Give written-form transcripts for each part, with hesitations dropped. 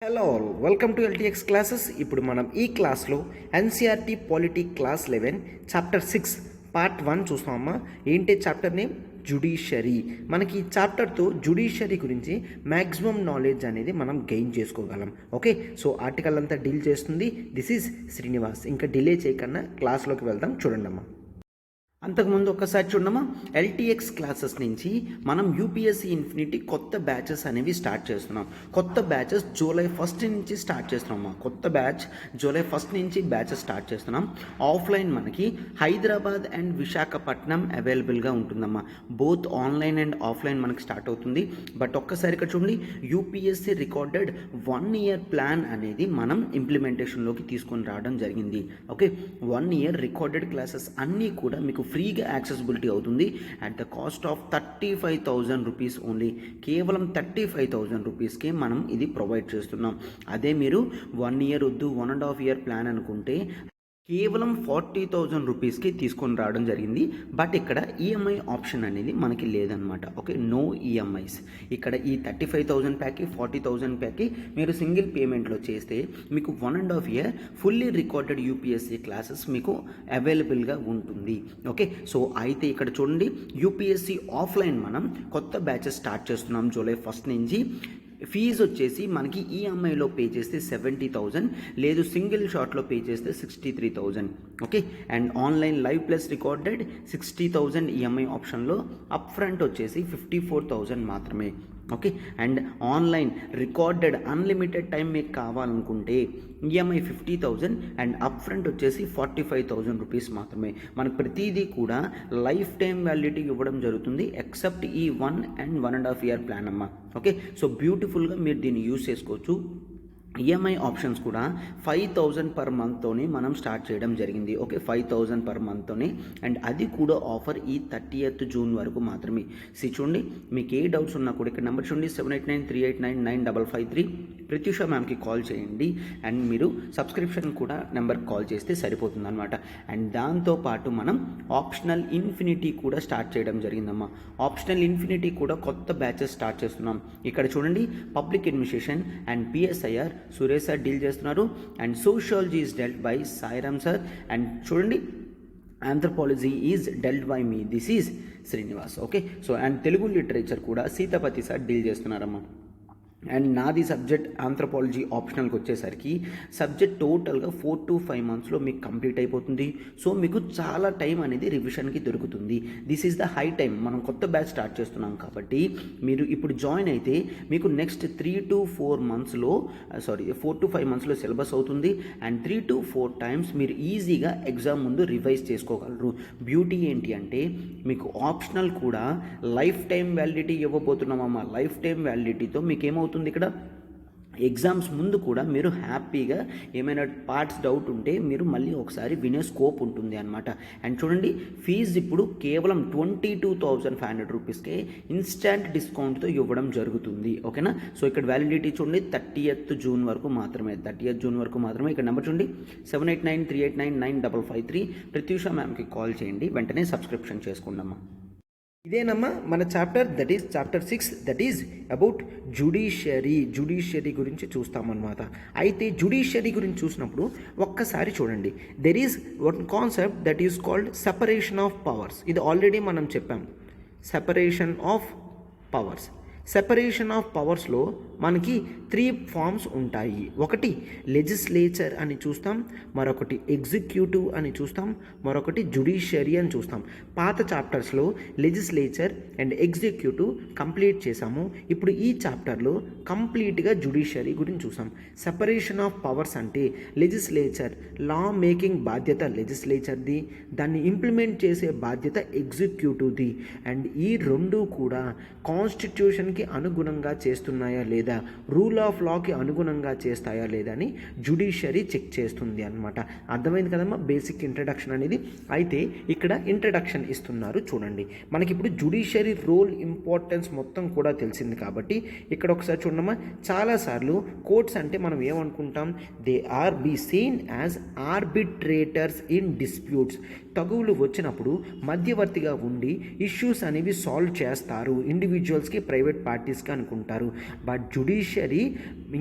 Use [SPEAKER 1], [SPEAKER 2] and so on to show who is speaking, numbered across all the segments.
[SPEAKER 1] Hello all, welcome to LTX classes. ఇప్పుడు మనం ఈ క్లాస్లో NCERT polity class 11 chapter 6 part 1 చూస్తామమ్మా. ఏంటి చాప్టర్ నేమ్? జుడిషియరీ. మనకి ఈ చాప్టర్తో జుడిషియరీ గురించి మ్యాక్సిమం నాలెడ్జ్ అనేది మనం గెయిన్ చేసుకోగలం. ఓకే, సో ఆర్టికల్ అంతా డీల్ చేస్తుంది. This is Srinivas. ఇంకా డిలే చేయకుండా క్లాస్లోకి వెళ్దాం. చూడండి అమ్మా. అంతకుముందు ఒక్కసారి చూడమ్మా, ఎల్టీఎక్స్ క్లాసెస్ నుంచి మనం యూపీఎస్సీ ఇన్ఫినిటీ కొత్త బ్యాచెస్ అనేవి స్టార్ట్ చేస్తున్నాం. కొత్త బ్యాచెస్ జూలై 1 నుంచి స్టార్ట్ చేస్తున్నామమ్మా. కొత్త బ్యాచ్ జూలై 1 నుంచి బ్యాచెస్ స్టార్ట్ చేస్తున్నాం. ఆఫ్లైన్ మనకి హైదరాబాద్ అండ్ విశాఖపట్నం అవైలబుల్గా ఉంటుందమ్మా. బోత్ ఆన్లైన్ అండ్ ఆఫ్లైన్ మనకి స్టార్ట్ అవుతుంది. బట్ ఒక్కసారి ఇక్కడ చూడండి, యూపీఎస్సీ రికార్డెడ్ 1 year ప్లాన్ అనేది మనం ఇంప్లిమెంటేషన్లోకి తీసుకొని రావడం జరిగింది. ఓకే, 1 year రికార్డెడ్ క్లాసెస్ అన్నీ కూడా మీకు ఫ్రీగా యాక్సెసిబిలిటీ అవుతుంది at the cost of 35,000 rupees only. కేవలం 35,000 రూపీస్కే మనం ఇది ప్రొవైడ్ చేస్తున్నాం. అదే మీరు 1 year వద్దు, 1.5 year ప్లాన్ అనుకుంటే కేవలం 40,000 రూపీస్కి తీసుకొని రావడం జరిగింది. బట్ ఇక్కడ ఈఎంఐ ఆప్షన్ అనేది మనకి లేదనమాట. Okay, no EMIs. ఇక్కడ ఈ 35,000 ప్యాక్కి 40,000 ప్యాక్కి మీరు సింగిల్ పేమెంట్లో చేస్తే మీకు 1.5 year fully recorded UPSC classes మీకు అవైలబుల్గా ఉంటుంది. ఓకే, సో అయితే ఇక్కడ చూడండి, యూపీఎస్సీ ఆఫ్లైన్ మనం కొత్త బ్యాచెస్ స్టార్ట్ చేస్తున్నాం జూలై 1 నుంచి. ఫీజు వచ్చేసి మనకి ఈఎంఐలో పే చేస్తే 70,000, లేదు సింగిల్ షాట్లో పే చేస్తే 63,000. Okay, and online live plus recorded 60,000 EMI ఆప్షన్లో. అప్ ఫ్రంట్ వచ్చేసి 54,000 మాత్రమే. Okay, and online recorded unlimited time మీకు కావాలనుకుంటే ఈఎంఐ 50,000 అండ్ అప్ ఫ్రంట్ వచ్చేసి 45,000 రూపీస్ మాత్రమే. మనకు ప్రతిదీ కూడా లైఫ్ టైం వ్యాలిడిటీ ఇవ్వడం జరుగుతుంది ఎక్సెప్ట్ ఈ 1 and 1.5 year ప్లాన్ అమ్మా. ఓకే, సో బ్యూటిఫుల్గా మీరు దీన్ని యూజ్ చేసుకోవచ్చు. ఈఎంఐ ఆప్షన్స్ కూడా 5,000 పర్ మంత్తోనే మనం స్టార్ట్ చేయడం జరిగింది. ఓకే, 5,000 పర్ మంత్తోనే, అండ్ అది కూడా ఆఫర్ ఈ 30th జూన్ వరకు మాత్రమే. చూడండి, మీకు ఏ డౌట్స్ ఉన్నా కూడా ఇక్కడ నెంబర్ చూడండి, 7893899553. ప్రత్యూష మ్యామ్కి కాల్ చేయండి అండ్ మీరు సబ్స్క్రిప్షన్ కూడా నెంబర్కి కాల్ చేస్తే సరిపోతుంది అనమాట. అండ్ దాంతోపాటు మనం ఆప్షనల్ ఇన్ఫినిటీ కూడా స్టార్ట్ చేయడం జరిగిందమ్మా. ఆప్షనల్ ఇన్ఫినిటీ కూడా కొత్త బ్యాచెస్ స్టార్ట్ చేస్తున్నాం. ఇక్కడ చూడండి, public administration and PSIR Suresh sir deal చేస్తున్నారు, and sociology is dealt by Sairam sir, and చూడండి anthropology is dealt by me, this is Srinivas. Okay, so and Telugu literature కూడా సీతాపతి సార్ డీల్ చేస్తున్నారమ్మా. అండ్ నాది సబ్జెక్ట్ ఆంథ్రోపాలజీ ఆప్షనల్కి వచ్చేసరికి సబ్జెక్ట్ టోటల్గా 4 to 5 monthsలో మీకు complete అయిపోతుంది. సో మీకు చాలా టైం అనేది రివిజన్కి దొరుకుతుంది. This is the high time. మనం కొత్త బ్యాచ్ స్టార్ట్ చేస్తున్నాం కాబట్టి మీరు ఇప్పుడు జాయిన్ అయితే మీకు నెక్స్ట్ 3 to 4 monthsలో 4 to 5 monthsలో సిలబస్ అవుతుంది. అండ్ 3 to 4 times మీరు ఈజీగా ఎగ్జామ్ ముందు రివైజ్ చేసుకోగలరు. బ్యూటీ ఏంటి అంటే మీకు ఆప్షనల్ కూడా లైఫ్ టైం వ్యాలిడిటీ ఇవ్వబోతున్నామమ్మా. లైఫ్ టైం వ్యాలిడిటీతో మీకు ఏమవుతుంది, ఇక్కడ ఎగ్జామ్స్ ముందు కూడా మీరు హ్యాపీగా ఏమైనా పార్ట్స్ డౌట్ ఉంటే మీరు మళ్ళీ ఒకసారి వినే స్కోప్ ఉంటుంది అనమాట. అండ్ చూడండి, ఫీజు ఇప్పుడు కేవలం 22,500 రూపీస్కే ఇన్స్టాంట్ డిస్కౌంట్తో ఇవ్వడం జరుగుతుంది. ఓకేనా, సో ఇక్కడ వ్యాలిడిటీ చూడండి 30th జూన్ వరకు మాత్రమే. 30th జూన్ వరకు మాత్రమే. ఇక్కడ నెంబర్ చూడండి, 7893899553. ప్రత్యూష మ్యామ్కి కాల్ చేయండి, వెంటనే సబ్స్క్రిప్షన్ చేసుకోండమ్మా. ఇదేనమ్మా మన chapter, that is chapter 6, that is about judiciary గురించి చూస్తామన్నమాట. అయితే జుడిషియరీ గురించి చూసినప్పుడు ఒక్కసారి చూడండి, there is one concept that is called separation of powers. ఇది ఆల్రెడీ మనం చెప్పాం, separation of powers. Separation of పవర్స్లో మనకి 3 forms ఉంటాయి. ఒకటి లెజిస్లేచర్ అని చూస్తాం, మరొకటి ఎగ్జిక్యూటివ్ అని చూస్తాం, మరొకటి జుడిషియరీ అని చూస్తాం. పాత చాప్టర్స్లో లెజిస్లేచర్ అండ్ ఎగ్జిక్యూటివ్ కంప్లీట్ చేసాము. ఇప్పుడు ఈ చాప్టర్లో కంప్లీట్గా జుడిషియరీ గురించి చూసాం. సెపరేషన్ ఆఫ్ పవర్స్ అంటే లెజిస్లేచర్, లా మేకింగ్ బాధ్యత లెజిస్లేచర్ది, దాన్ని ఇంప్లిమెంట్ చేసే బాధ్యత ఎగ్జిక్యూటివ్ది. అండ్ ఈ రెండు కూడా కాన్స్టిట్యూషన్కి అనుగుణంగా చేస్తున్నాయా లేదా, రూల్ ఆఫ్ లాకి అనుగుణంగా చేస్తాయా లేదా అని జుడిషియరీ చెక్ చేస్తుంది అనమాట. అర్థమైంది కదమ్మా బేసిక్ ఇంట్రడక్షన్ అనేది. అయితే ఇక్కడ ఇంట్రడక్షన్ ఇస్తున్నారు చూడండి. మనకి ఇప్పుడు జుడిషియరీ రోల్ ఇంపార్టెన్స్ మొత్తం కూడా తెలిసింది కాబట్టి ఇక్కడ ఒకసారి చూడమ్మా. చాలాసార్లు కోర్ట్స్ అంటే మనం ఏమనుకుంటాం, they are be seen as arbitrators in disputes. తగువులు వచ్చినప్పుడు మధ్యవర్తిగా ఉండి ఇష్యూస్ అనేవి సాల్వ్ చేస్తారు. ఇండివిజువల్స్కి, ప్రైవేట్ పార్టీస్కి అనుకుంటారు. బట్ జ్యుడిషియరీ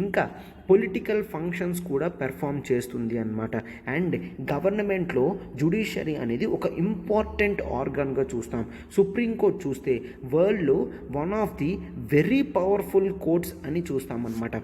[SPEAKER 1] ఇంకా పొలిటికల్ ఫంక్షన్స్ కూడా పెర్ఫామ్ చేస్తుంది అన్నమాట. అండ్ గవర్నమెంట్లో జ్యుడిషియరీ అనేది ఒక ఇంపార్టెంట్ ఆర్గన్గా చూస్తాం. సుప్రీంకోర్టు చూస్తే వరల్డ్లో one of the very powerful courts అని చూస్తామన్నమాట.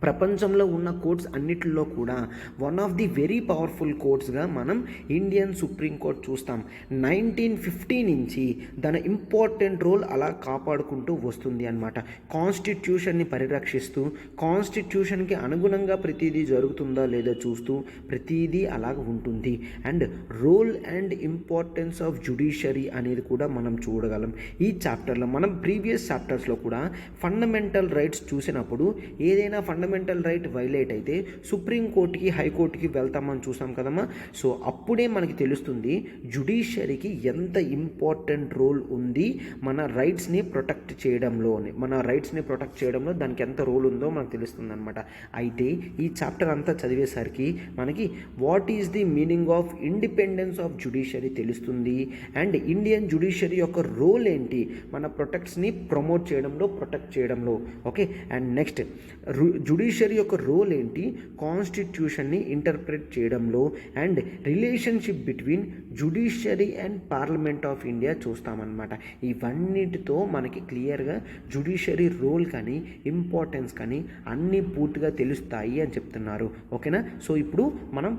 [SPEAKER 1] ప్రపంచంలో ఉన్న కోర్ట్స్ అన్నిటిలో కూడా one of the very powerful కోర్ట్స్గా మనం ఇండియన్ సుప్రీంకోర్టు చూస్తాం. 1950 నుంచి దాని ఇంపార్టెంట్ రోల్ అలా కాపాడుకుంటూ వస్తుంది అన్నమాట. కాన్స్టిట్యూషన్ని పరిరక్షిస్తూ కాన్స్టిట్యూషన్కి అనుగుణంగా ప్రతిదీ జరుగుతుందా లేదా చూస్తూ ప్రతిదీ అలాగ ఉంటుంది. And role and importance of judiciary అనేది కూడా మనం చూడగలం ఈ చాప్టర్లో. మనం ప్రీవియస్ చాప్టర్స్లో కూడా ఫండమెంటల్ రైట్స్ చూసినప్పుడు ఏదైనా ఫండమెంటల్ రైట్ వైలేట్ అయితే సుప్రీంకోర్టుకి హైకోర్టుకి వెళ్తామని చూసాం కదమ్మా. సో అప్పుడే మనకి తెలుస్తుంది జ్యుడిషియరీకి ఎంత ఇంపార్టెంట్ రోల్ ఉంది మన రైట్స్ని ప్రొటెక్ట్ చేయడంలో దానికి ఎంత రోల్ ఉందో మనకు తెలుస్తుంది అనమాట. అయితే ఈ చాప్టర్ అంతా చదివేసరికి మనకి what is the meaning of independence of judiciary తెలుస్తుంది. అండ్ ఇండియన్ జ్యుడిషియరీ యొక్క రోల్ ఏంటి మన ప్రొటెక్ట్స్ని ప్రమోట్ చేయడంలో ప్రొటెక్ట్ చేయడంలో. ఓకే, అండ్ నెక్స్ట్ జ్యుడిషియరీ యొక్క రోల్ ఏంటి కాన్స్టిట్యూషన్ని ఇంటర్ప్రెట్ చేయడంలో. And relationship between judiciary and parliament of India చూస్తామన్నమాట. ఇవన్నిటితో మనకి క్లియర్గా జ్యుడిషియరీ రోల్ కానీ ఇంపార్టెన్స్ కానీ అన్నీ పూర్తిగా తెలుస్తాయి అని చెప్తున్నారు. ఓకేనా. సో ఇప్పుడు మనం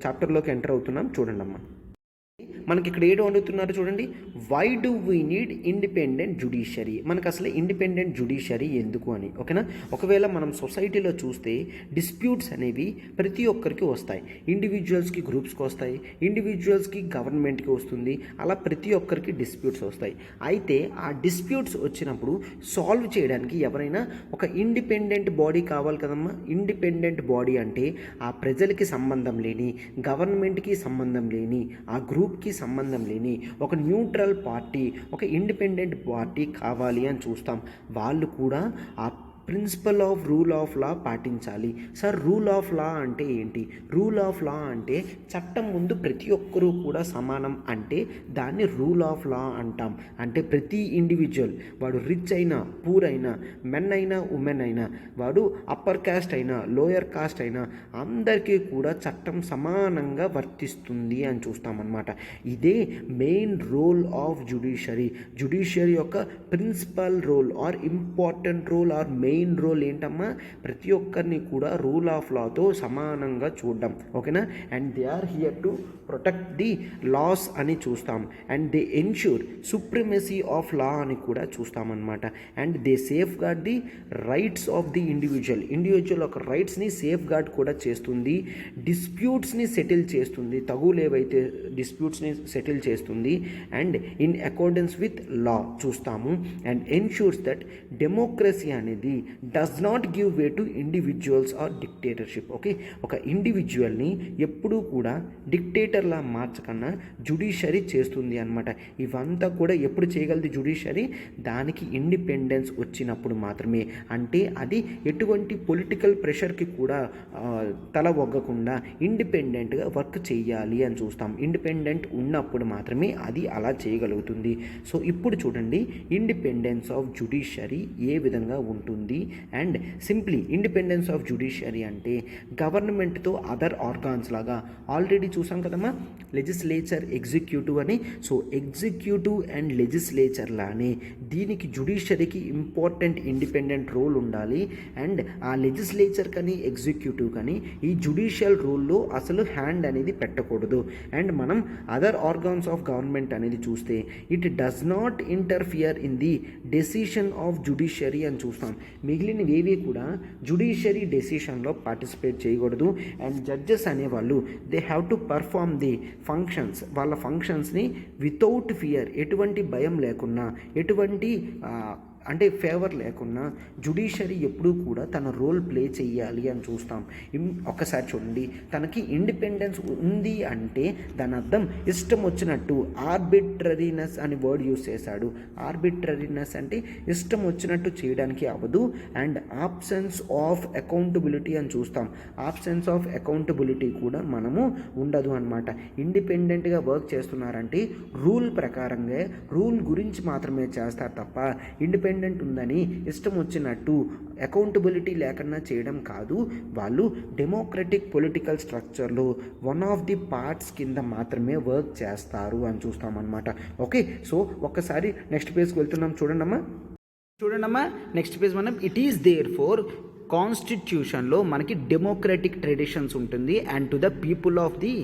[SPEAKER 1] చాప్టర్లోకి ఎంటర్ అవుతున్నాం. చూడండి అమ్మా, మనకి ఇక్కడ ఏడు అడుగుతున్నారు చూడండి. Why do we need independent judiciary? మనకు అసలు ఇండిపెండెంట్ జ్యుడిషియరీ ఎందుకు అని. ఓకేనా. ఒకవేళ మనం సొసైటీలో చూస్తే డిస్ప్యూట్స్ అనేవి ప్రతి ఒక్కరికి వస్తాయి. ఇండివిజువల్స్కి గ్రూప్స్కి వస్తాయి, ఇండివిజువల్స్కి గవర్నమెంట్కి వస్తుంది, అలా ప్రతి ఒక్కరికి డిస్ప్యూట్స్ వస్తాయి. అయితే ఆ డిస్ప్యూట్స్ వచ్చినప్పుడు సాల్వ్ చేయడానికి ఎవరైనా ఒక ఇండిపెండెంట్ బాడీ కావాలి కదమ్మా. ఇండిపెండెంట్ బాడీ అంటే ఆ ప్రజలకి సంబంధం లేని, గవర్నమెంట్కి సంబంధం లేని, ఆ గ్రూప్కి సంబంధం లేని ఒక న్యూట్రల్ పార్టీ, ఒక ఇండిపెండెంట్ పార్టీ కావాలి అని చూస్తాం. వాళ్ళు కూడా ఆ principle of rule of law పాటించాలి. సార్ రూల్ ఆఫ్ లా అంటే ఏంటి? రూల్ ఆఫ్ లా అంటే చట్టం ముందు ప్రతి ఒక్కరూ కూడా సమానం అంటే దాన్ని రూల్ ఆఫ్ లా అంటాం. అంటే ప్రతి ఇండివిజువల్, వాడు రిచ్ అయినా పూర్ అయినా, మెన్ అయినా ఉమెన్ అయినా, వాడు అప్పర్ కాస్ట్ అయినా లోయర్ కాస్ట్ అయినా అందరికీ కూడా చట్టం సమానంగా వర్తిస్తుంది అని చూస్తామన్నమాట. ఇదే మెయిన్ రోల్ ఆఫ్ జ్యుడిషియరీ యొక్క principal role or important role or main role ఏంటమ్మా? ప్రతి ఒక్కరిని కూడా రూల్ ఆఫ్ లాతో సమానంగా చూడడం. ఓకేనా. And they are here to protect the laws అని చూస్తాం. And they ensure supremacy of law అని కూడా చూస్తామన్నమాట. And they safeguard the rights of the individual ఒక రైట్స్ని సేఫ్ గార్డ్ కూడా చేస్తుంది. డిస్ప్యూట్స్ని సెటిల్ చేస్తుంది, తగులేవైతే డిస్ప్యూట్స్ని సెటిల్ చేస్తుంది. And in accordance with law చూస్తాము. అండ్ ఎన్ష్యూర్స్ దట్ డెమోక్రసీ అనేది does not give way to individuals or dictatorship. Okay, ఒక ఇండివిజువల్ని ఎప్పుడూ కూడా డిక్టేటర్లా మార్చకన్నా జ్యుడిషియరీ చేస్తుంది అనమాట. ఇవంతా కూడా ఎప్పుడు చేయగలదు జ్యుడిషియరీ? దానికి ఇండిపెండెన్స్ వచ్చినప్పుడు మాత్రమే. అంటే అది ఎటువంటి పొలిటికల్ ప్రెషర్కి కూడా తల ఒగ్గకుండా ఇండిపెండెంట్గా వర్క్ చేయాలి అని చూస్తాం. ఇండిపెండెంట్ ఉన్నప్పుడు మాత్రమే అది అలా చేయగలుగుతుంది. సో ఇప్పుడు చూడండి ఇండిపెండెన్స్ ఆఫ్ జ్యుడిషియరీ ఏ విధంగా ఉంటుంది. And simply independence of judiciary అంటే గవర్నమెంట్తో అదర్ ఆర్గాన్స్ లాగా ఆల్రెడీ చూసాం కదమ్మా, లెజిస్లేచర్ ఎగ్జిక్యూటివ్ అని. సో ఎగ్జిక్యూటివ్ అండ్ లెజిస్లేచర్ లానే దీనికి జ్యుడిషియరీకి ఇంపార్టెంట్ ఇండిపెండెంట్ రోల్ ఉండాలి. అండ్ ఆ లెజిస్లేచర్ కానీ ఎగ్జిక్యూటివ్ కానీ ఈ జ్యుడిషియల్ రోల్లో అసలు హ్యాండ్ అనేది పెట్టకూడదు. అండ్ మనం అదర్ ఆర్గాన్స్ ఆఫ్ గవర్నమెంట్ అనేది చూస్తే it does not interfere in the decision of judiciary అని చూస్తాం. మిగిలినవి ఏవి కూడా జ్యుడిషియరీ డెసిషన్లో పార్టిసిపేట్ చేయకూడదు. అండ్ జడ్జెస్ అనేవాళ్ళు they have to perform the functions, వాళ్ళ ఫంక్షన్స్ని వితౌట్ ఫియర్, ఎటువంటి భయం లేకున్నా, ఎటువంటి అంటే ఫేవర్ లేకున్నా జ్యుడిషియరీ ఎప్పుడూ కూడా తన రోల్ ప్లే చేయాలి అని చూస్తాం. ఒక్కసారి చూడండి, తనకి ఇండిపెండెన్స్ ఉంది అంటే దాని అర్థం ఇష్టం వచ్చినట్టు ఆర్బిట్రరీనెస్ అని వర్డ్ యూస్ చేశాడు. ఆర్బిట్రరీనెస్ అంటే ఇష్టం వచ్చినట్టు చేయడానికి అవ్వదు. అండ్ ఆబ్సెన్స్ ఆఫ్ అకౌంటబిలిటీ అని చూస్తాం. ఆబ్సెన్స్ ఆఫ్ అకౌంటబిలిటీ కూడా మనము ఉండదు అనమాట. ఇండిపెండెంట్గా వర్క్ చేస్తున్నారంటే రూల్ ప్రకారంగా రూల్ గురించి మాత్రమే చేస్తారు తప్ప ఇండిపెండెంట్ ఇండిపెండెంట్ ఉందని ఇష్టం వచ్చినట్టు అకౌంటబిలిటీ లేకుండా చేయడం కాదు, వాళ్ళు డెమోక్రటిక్ పొలిటికల్ స్ట్రక్చర్లో వన్ ఆఫ్ ది పార్ట్స్ కింద మాత్రమే వర్క్ చేస్తారు అని చూస్తామన్నమాట. ఓకే, సో ఒక్కసారి నెక్స్ట్ పేజ్కి వెళ్తున్నాం. చూడండమ్మా నెక్స్ట్ పేజ్ మనం ఇట్ ఈస్ దేర్ ఫోర్ కాన్స్టిట్యూషన్లో మనకి డెమోక్రటిక్ ట్రెడిషన్స్ ఉంటుంది and to the people of the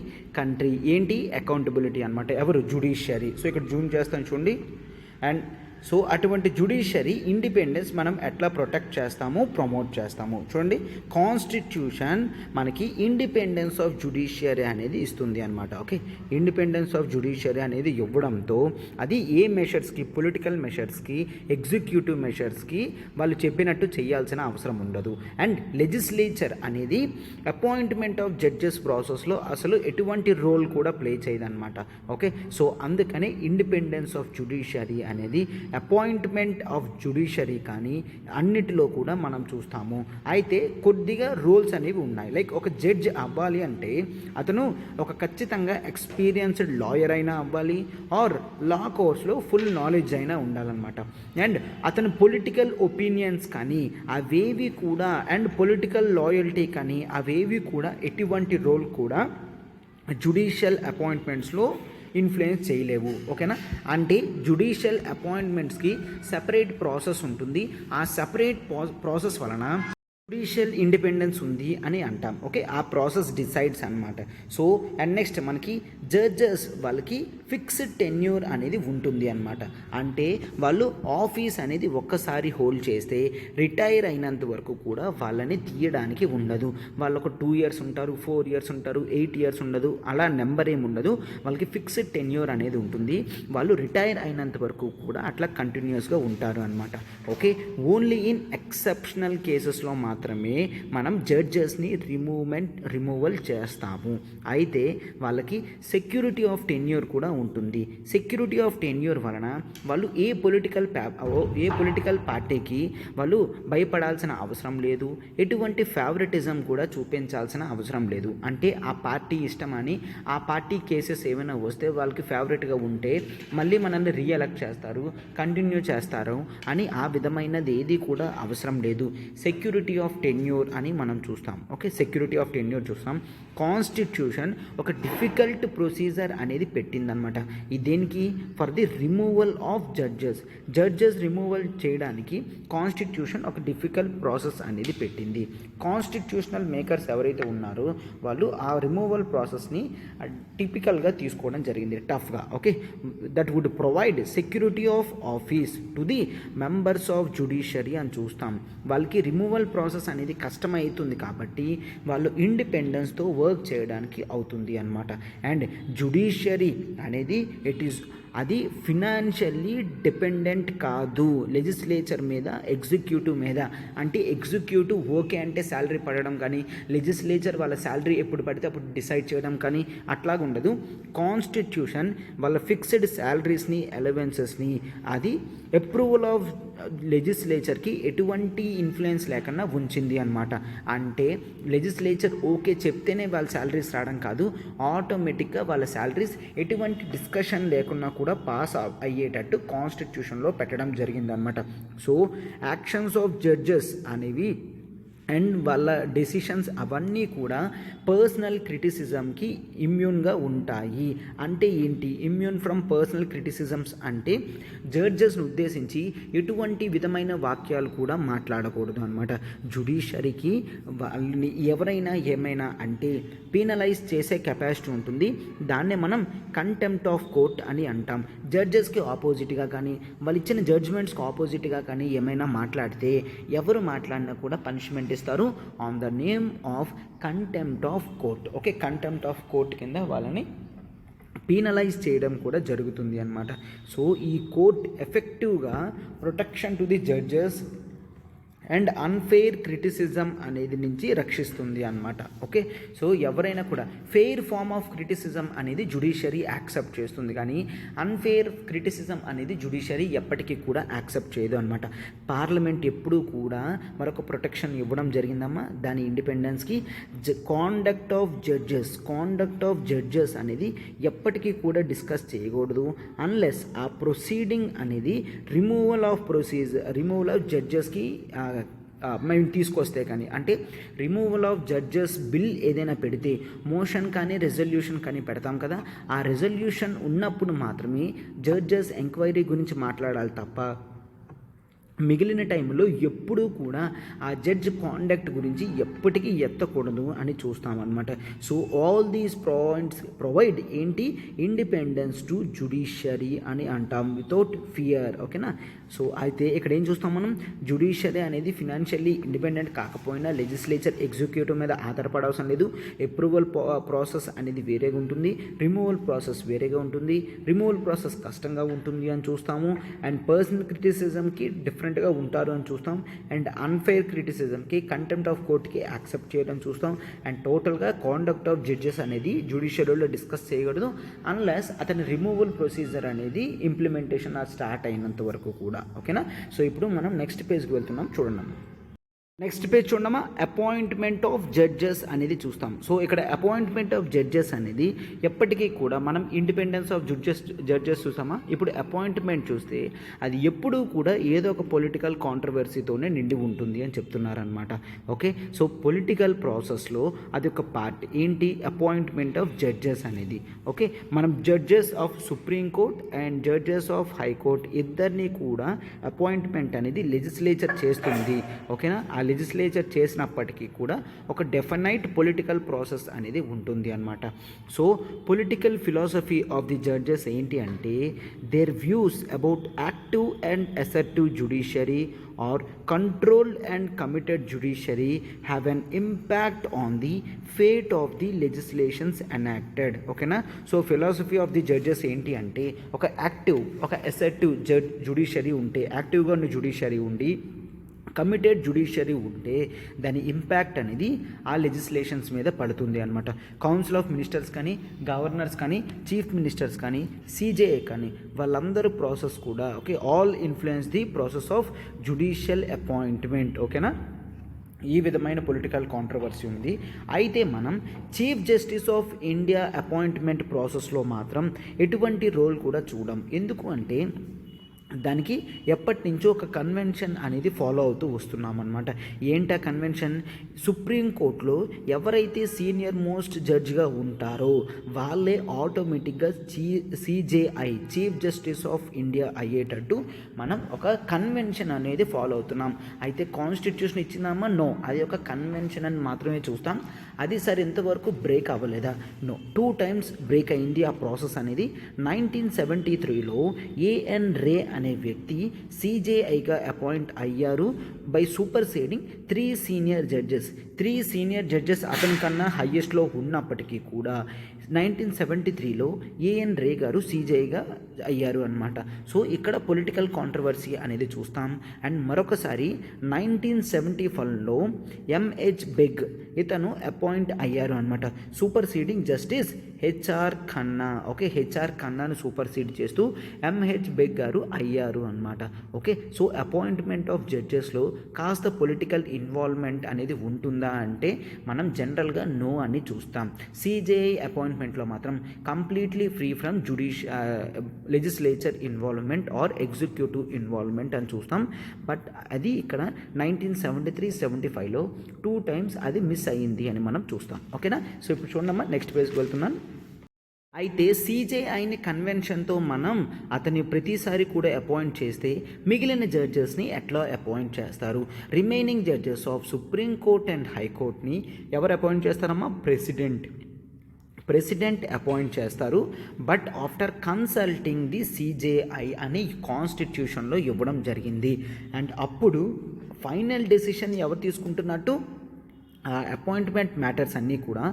[SPEAKER 1] country ఏంటి అకౌంటబిలిటీ అనమాట. ఎవరు? జుడిషియరీ. సో ఇక్కడ జూమ్ చేస్తాను చూడండి. అండ్ సో అటువంటి జుడిషియరీ ఇండిపెండెన్స్ మనం ఎట్లా ప్రొటెక్ట్ చేస్తాము, ప్రమోట్ చేస్తాము. చూడండి, కాన్స్టిట్యూషన్ మనకి ఇండిపెండెన్స్ ఆఫ్ జుడిషియరీ అనేది ఇస్తుంది అనమాట. ఓకే, ఇండిపెండెన్స్ ఆఫ్ జుడిషియరీ అనేది ఇవ్వడంతో అది ఏ మెషర్స్కి, పొలిటికల్ మెషర్స్కి, ఎగ్జిక్యూటివ్ మెషర్స్కి వాళ్ళు చెప్పినట్టు చేయాల్సిన అవసరం ఉండదు. అండ్ లెజిస్లేచర్ అనేది అపాయింట్మెంట్ ఆఫ్ జడ్జెస్ ప్రాసెస్లో అసలు ఎటువంటి రోల్ కూడా ప్లే చేయదన్నమాట. ఓకే, సో అందుకనే ఇండిపెండెన్స్ ఆఫ్ జుడిషియరీ అనేది అపాయింట్మెంట్ ఆఫ్ జ్యుడిషియరీ కానీ అన్నిటిలో కూడా మనం చూస్తాము. అయితే కొద్దిగా రూల్స్ అనేవి ఉన్నాయి. లైక్ ఒక జడ్జ్ అవ్వాలి అంటే అతను ఒక ఖచ్చితంగా ఎక్స్పీరియన్స్డ్ లాయర్ అయినా అవ్వాలి, ఆర్ లా కోర్స్లో ఫుల్ నాలెడ్జ్ అయినా ఉండాలన్నమాట. అండ్ అతను పొలిటికల్ ఒపీనియన్స్ కానీ అవేవి కూడా, అండ్ పొలిటికల్ లాయల్టీ కానీ అవేవి కూడా ఎటువంటి రోల్ కూడా జ్యుడిషియల్ అపాయింట్మెంట్స్లో ఇన్ఫ్లుయెన్స్ చేయలేవు. ఓకేనా, అంటే జ్యుడిషియల్ అపాయింట్మెంట్స్కి సెపరేట్ ప్రాసెస్ ఉంటుంది. ఆ సెపరేట్ ప్రాసెస్ వలన జ్యుడిషియల్ ఇండిపెండెన్స్ ఉంది అని అంటాం. ఓకే, ఆ ప్రాసెస్ డిసైడ్స్ అనమాట. సో అండ్ నెక్స్ట్ మనకి జడ్జెస్ వాళ్ళకి ఫిక్స్డ్ టెన్యూర్ అనేది ఉంటుంది అనమాట. అంటే వాళ్ళు ఆఫీస్ అనేది ఒక్కసారి హోల్డ్ చేస్తే రిటైర్ అయినంత వరకు కూడా వాళ్ళని తీయడానికి ఉండదు. వాళ్ళు ఒక 2 years ఉంటారు, 4 years ఉంటారు, 8 years ఉండదు, అలా నెంబర్ ఏమి ఉండదు. వాళ్ళకి ఫిక్స్డ్ టెన్యూర్ అనేది ఉంటుంది. వాళ్ళు రిటైర్ అయినంత వరకు కూడా అట్లా కంటిన్యూస్గా ఉంటారు అనమాట. ఓకే, ఓన్లీ ఇన్ ఎక్సెప్షనల్ కేసెస్లో మాత్రమే మనం జడ్జెస్ని రిమూవల్ చేస్తాము. అయితే వాళ్ళకి సెక్యూరిటీ ఆఫ్ టెన్యూర్ కూడా ఉంటుంది. సెక్యూరిటీ ఆఫ్ టెన్యూర్ వలన వాళ్ళు ఏ పొలిటికల్ పార్టీకి వాళ్ళు భయపడాల్సిన అవసరం లేదు, ఎటువంటి ఫేవరెటిజం కూడా చూపించాల్సిన అవసరం లేదు. అంటే ఆ పార్టీ ఇష్టమని ఆ పార్టీ కేసెస్ ఏమైనా వస్తే వాళ్ళకి ఫేవరెట్గా ఉంటే మళ్ళీ మనల్ని రీఎలెక్ట్ చేస్తారు, కంటిన్యూ చేస్తారు అని ఆ విధమైనది ఏది కూడా అవసరం లేదు. సెక్యూరిటీ ఆఫ్ టెన్యూర్ అని మనం చూస్తాం. ఓకే, సెక్యూరిటీ ఆఫ్ టెన్యూర్ చూస్తాం. కాన్స్టిట్యూషన్ ఒక డిఫికల్ట్ ప్రొసీజర్ అనేది పెట్టిందనమాట. దేనికి? For the removal of judges removal చేయడానికి కాన్స్టిట్యూషన్ ఒక డిఫికల్ట్ ప్రాసెస్ అనేది పెట్టింది. కాన్స్టిట్యూషనల్ మేకర్స్ ఎవరైతే ఉన్నారో వాళ్ళు ఆ రిమూవల్ ప్రాసెస్ని టిపికల్గా తీసుకోవడం జరిగింది, టఫ్గా. Okay, that would provide security of office to the members of judiciary అని చూస్తాం. వాళ్ళకి రిమూవల్ ప్రాసెస్ అనేది కష్టమవుతుంది కాబట్టి వాళ్ళు ఇండిపెండెన్స్తో వర్క్ చేయడానికి అవుతుంది అన్నమాట. అండ్ జుడిషియరీ అనేది అది ఫినాన్షియల్లీ డిపెండెంట్ కాదు లెజిస్లేచర్ మీద, ఎగ్జిక్యూటివ్ మీద. అంటే ఎగ్జిక్యూటివ్ ఓకే అంటే శాలరీ పడడం కానీ, లెజిస్లేచర్ వాళ్ళ శాలరీ ఎప్పుడు పడితే అప్పుడు డిసైడ్ చేయడం కానీ అట్లాగా ఉండదు. కాన్స్టిట్యూషన్ వాళ్ళ ఫిక్స్డ్ శాలరీస్ని, అలవెన్సెస్ని అది అప్రూవల్ ఆఫ్ లెజిస్లేచర్కి ఎటువంటి ఇన్ఫ్లుయెన్స్ లేకుండా ఉంచింది అనమాట. అంటే లెజిస్లేచర్ ఓకే చెప్తేనే వాళ్ళ శాలరీస్ రావడం కాదు, ఆటోమేటిక్గా వాళ్ళ శాలరీస్ ఎటువంటి డిస్కషన్ లేకుండా కూడా పాస్ అయ్యేటట్టు కాన్స్టిట్యూషన్లో పెట్టడం జరిగిందనమాట. సో యాక్షన్స్ ఆఫ్ జడ్జెస్ అనేవి అండ్ వాళ్ళ డెసిషన్స్ అవన్నీ కూడా పర్సనల్ క్రిటిసిజంకి ఇమ్యూన్గా ఉంటాయి. అంటే ఏంటి ఇమ్యూన్ ఫ్రమ్ పర్సనల్ క్రిటిసిజమ్స్? అంటే జడ్జెస్ని ఉద్దేశించి ఎటువంటి విధమైన వాక్యాలు కూడా మాట్లాడకూడదు అనమాట. జుడిషియరీకి వాళ్ళని ఎవరైనా ఏమైనా అంటే పీనలైజ్ చేసే కెపాసిటీ ఉంటుంది. దాన్నే మనం కంటెంప్ట్ ఆఫ్ కోర్ట్ అని అంటాం. జడ్జెస్కి ఆపోజిట్గా కానీ, వాళ్ళు ఇచ్చిన జడ్జ్మెంట్స్కి ఆపోజిట్గా కానీ ఏమైనా మాట్లాడితే ఎవరు మాట్లాడినా కూడా పనిష్మెంట్ ఇస్తారు on the name of contempt of court. Okay, contempt of court కింద వాళ్ళని పీనలైజ్ చేయడం కూడా జరుగుతుంది అన్నమాట. సో ఈ కోర్ట్ ఎఫెక్టివ్గా protection to the judges and unfair criticism అనేది నుంచి రక్షిస్తుంది అన్నమాట. ఓకే, సో ఎవరైనా కూడా ఫెయిర్ ఫార్మ్ ఆఫ్ క్రిటిసిజం అనేది జుడిషియరీ యాక్సెప్ట్ చేస్తుంది, కానీ అన్ఫెయిర్ క్రిటిసిజం అనేది జుడిషియరీ ఎప్పటికీ కూడా యాక్సెప్ట్ చేయదు అనమాట. పార్లమెంట్ ఎప్పుడూ కూడా మరొక ప్రొటెక్షన్ ఇవ్వడం జరిగిందమ్మా దాని ఇండిపెండెన్స్కి. కాండక్ట్ ఆఫ్ జడ్జెస్ అనేది ఎప్పటికీ కూడా డిస్కస్ చేయకూడదు అన్లెస్ ఆ ప్రొసీడింగ్ అనేది రిమూవల్ ఆఫ్ జడ్జెస్కి మేము తీసుకొస్తే కానీ, అంటే రిమూవల్ ఆఫ్ జడ్జెస్ బిల్ ఏదైనా పెడితే మోషన్ కానీ రెజల్యూషన్ కానీ పెడతాం కదా, ఆ రెజల్యూషన్ ఉన్నప్పుడు మాత్రమే జడ్జెస్ ఎంక్వైరీ గురించి మాట్లాడాలి తప్ప మిగిలిన టైంలో ఎప్పుడూ కూడా ఆ జడ్జ్ కాండక్ట్ గురించి ఎప్పటికీ ఎత్తకూడదు అని చూస్తామన్నమాట. So all these points provide ఏంటి ఇండిపెండెన్స్ టు జుడిషియరీ అని అంటాం వితౌట్ ఫియర్. ఓకేనా, సో అయితే ఇక్కడ ఏం చూస్తాం మనం, జుడిషియరీ అనేది ఫినాన్షియల్లీ ఇండిపెండెంట్ కాకపోయినా లెజిస్లేచర్ ఎగ్జిక్యూటివ్ మీద ఆధారపడవసరం లేదు. అప్రూవల్ ప్రాసెస్ అనేది వేరేగా ఉంటుంది, రిమూవల్ ప్రాసెస్ వేరేగా ఉంటుంది. రిమూవల్ ప్రాసెస్ కష్టంగా ఉంటుంది అని చూస్తాము, అండ్ పర్సనల్ క్రిటిసిజంకి డిఫరెంట్గా ఉంటారు అని చూస్తాం, అండ్ అన్ఫెయిర్ క్రిటిసిజంకి కంటెంప్ట్ ఆఫ్ కోర్ట్కి యాక్సెప్ట్ చేయడం చూస్తాం. అండ్ టోటల్గా కాండక్ట్ ఆఫ్ జడ్జెస్ అనేది జుడిషియరీలో డిస్కస్ చేయకూడదు అన్లెస్ అతని రిమూవల్ ప్రొసీజర్ అనేది ఇంప్లిమెంటేషన్ స్టార్ట్ అయినంత వరకు కూడా. ఓకేనా, సో ఇప్పుడు మనం నెక్స్ట్ పేజ్కి వెళ్తున్నాం, చూడండి. నెక్స్ట్ పేజ్ చూడమ్మా, అపాయింట్మెంట్ ఆఫ్ జడ్జెస్ అనేది చూస్తాం. సో ఇక్కడ అపాయింట్మెంట్ ఆఫ్ జడ్జెస్ అనేది ఎప్పటికీ కూడా మనం ఇండిపెండెన్స్ ఆఫ్ జడ్జెస్ చూసామా, ఇప్పుడు అపాయింట్మెంట్ చూస్తే అది ఎప్పుడూ కూడా ఏదో ఒక పొలిటికల్ కాంట్రవర్సీతోనే నిండి ఉంటుంది అని చెప్తున్నారనమాట. ఓకే, సో పొలిటికల్ ప్రాసెస్లో అది ఒక పార్ట్ ఏంటి, అపాయింట్మెంట్ ఆఫ్ జడ్జెస్ అనేది. ఓకే, మనం judges of supreme Court and judges of high court ఇద్దరిని కూడా అపాయింట్మెంట్ అనేది లెజిస్లేచర్ చేస్తుంది. ఓకేనా, ఆ లెజిస్లేచర్ చేసినప్పటికీ కూడా ఒక డెఫినైట్ పొలిటికల్ ప్రాసెస్ అనేది ఉంటుంది అన్నమాట. So political philosophy of the judges ఏంటి అంటే there views about active and assertive judiciary or controlled and committed judiciary have an impact on the fate of the legislations enacted. ఓకేనా, so philosophy of the judges ఏంటి అంటే ఒక active ఒక assertive judiciary ఉంటే, యాక్టివ్గా ఉన్న జుడిషియరీ ఉండి committed judiciary ఉంటే దాని ఇంపాక్ట్ అనేది ఆ లెజిస్లేషన్స్ మీద పడుతుంది అనమాట. కౌన్సిల్ ఆఫ్ మినిస్టర్స్ కానీ, గవర్నర్స్ కానీ, చీఫ్ మినిస్టర్స్ కానీ, సిజేఏ కానీ వాళ్ళందరూ ప్రాసెస్ కూడా okay all influence the process of judicial appointment. ఓకేనా, ఈ విధమైన పొలిటికల్ కాంట్రవర్సీ ఉంది. అయితే మనం chief justice of India appointment ప్రాసెస్లో మాత్రం ఎటువంటి రోల్ కూడా చూడం. ఎందుకు అంటే దానికి ఎప్పటి నుంచో ఒక కన్వెన్షన్ అనేది ఫాలో అవుతూ వస్తున్నాం అనమాట. ఏంటా కన్వెన్షన్, సుప్రీంకోర్టులో ఎవరైతే సీనియర్ మోస్ట్ జడ్జ్గా ఉంటారో వాళ్ళే ఆటోమేటిక్గా CJI chief justice of India అయ్యేటట్టు మనం ఒక కన్వెన్షన్ అనేది ఫాలో అవుతున్నాం. అయితే కాన్స్టిట్యూషన్ ఇచ్చిందామా, నో, అది ఒక కన్వెన్షన్ అని మాత్రమే చూస్తాం. అది సరే ఇంతవరకు బ్రేక్ అవ్వలేదా, నో, 2 times బ్రేక్ అయింది ఆ ప్రాసెస్ అనేది. 1973లో ఏఎన్ రే అనే వ్యక్తి సిజేఐగా అపాయింట్ అయ్యారు బై సూపర్ సేడింగ్ 3 సీనియర్ జడ్జెస్ అతని కన్నా హయ్యెస్ట్లో ఉన్నప్పటికీ కూడా 1973లో ఏఎన్ రే గారు సిజేఐగా అయ్యారు అనమాట. సో ఇక్కడ పొలిటికల్ కాంట్రవర్సీ అనేది చూస్తాం. అండ్ మరొకసారి 1975లో ఎంహెచ్ బెగ్ ఇతను అపాయింట్ అయ్యారు అనమాట, superseding justice HR Khanna. Okay, HR ఖన్నాను సూపర్ సీడ్ చేస్తూ ఎంహెచ్ బెగ్ గారు అయ్యారు అనమాట. ఓకే, సో అపాయింట్మెంట్ ఆఫ్ జడ్జెస్లో కాస్త పొలిటికల్ ఇన్వాల్వ్మెంట్ అనేది ఉంటుందా అంటే మనం జనరల్గా నో అని చూస్తాం. సిజేఐ అపాయింట్మెంట్లో మాత్రం completely free from legislature involvement or executive involvement అని చూస్తాం. బట్ అది ఇక్కడ 1973-75లో 2 times అది మిస్ అయ్యింది అని మనం చూస్తాం. ఓకేనా, సో ఇప్పుడు చూడమ్మా నెక్స్ట్ పేజ్కి వెళ్తున్నాను. అయితే సిజేఐని కన్వెన్షన్తో మనం అతని ప్రతిసారి కూడా అపాయింట్ చేస్తే మిగిలిన జడ్జెస్ని ఎట్లా అపాయింట్ చేస్తారు, remaining judges of supreme Court and హైకోర్ట్ని ఎవరు అపాయింట్ చేస్తారమ్మా, ప్రెసిడెంట్ అపాయింట్ చేస్తారు. But after consulting the CJI అని కాన్స్టిట్యూషన్లో ఇవ్వడం జరిగింది. అండ్ అప్పుడు ఫైనల్ డెసిషన్ ఎవరు తీసుకుంటున్నట్టు, అపాయింట్మెంట్ మ్యాటర్స్ అన్నీ కూడా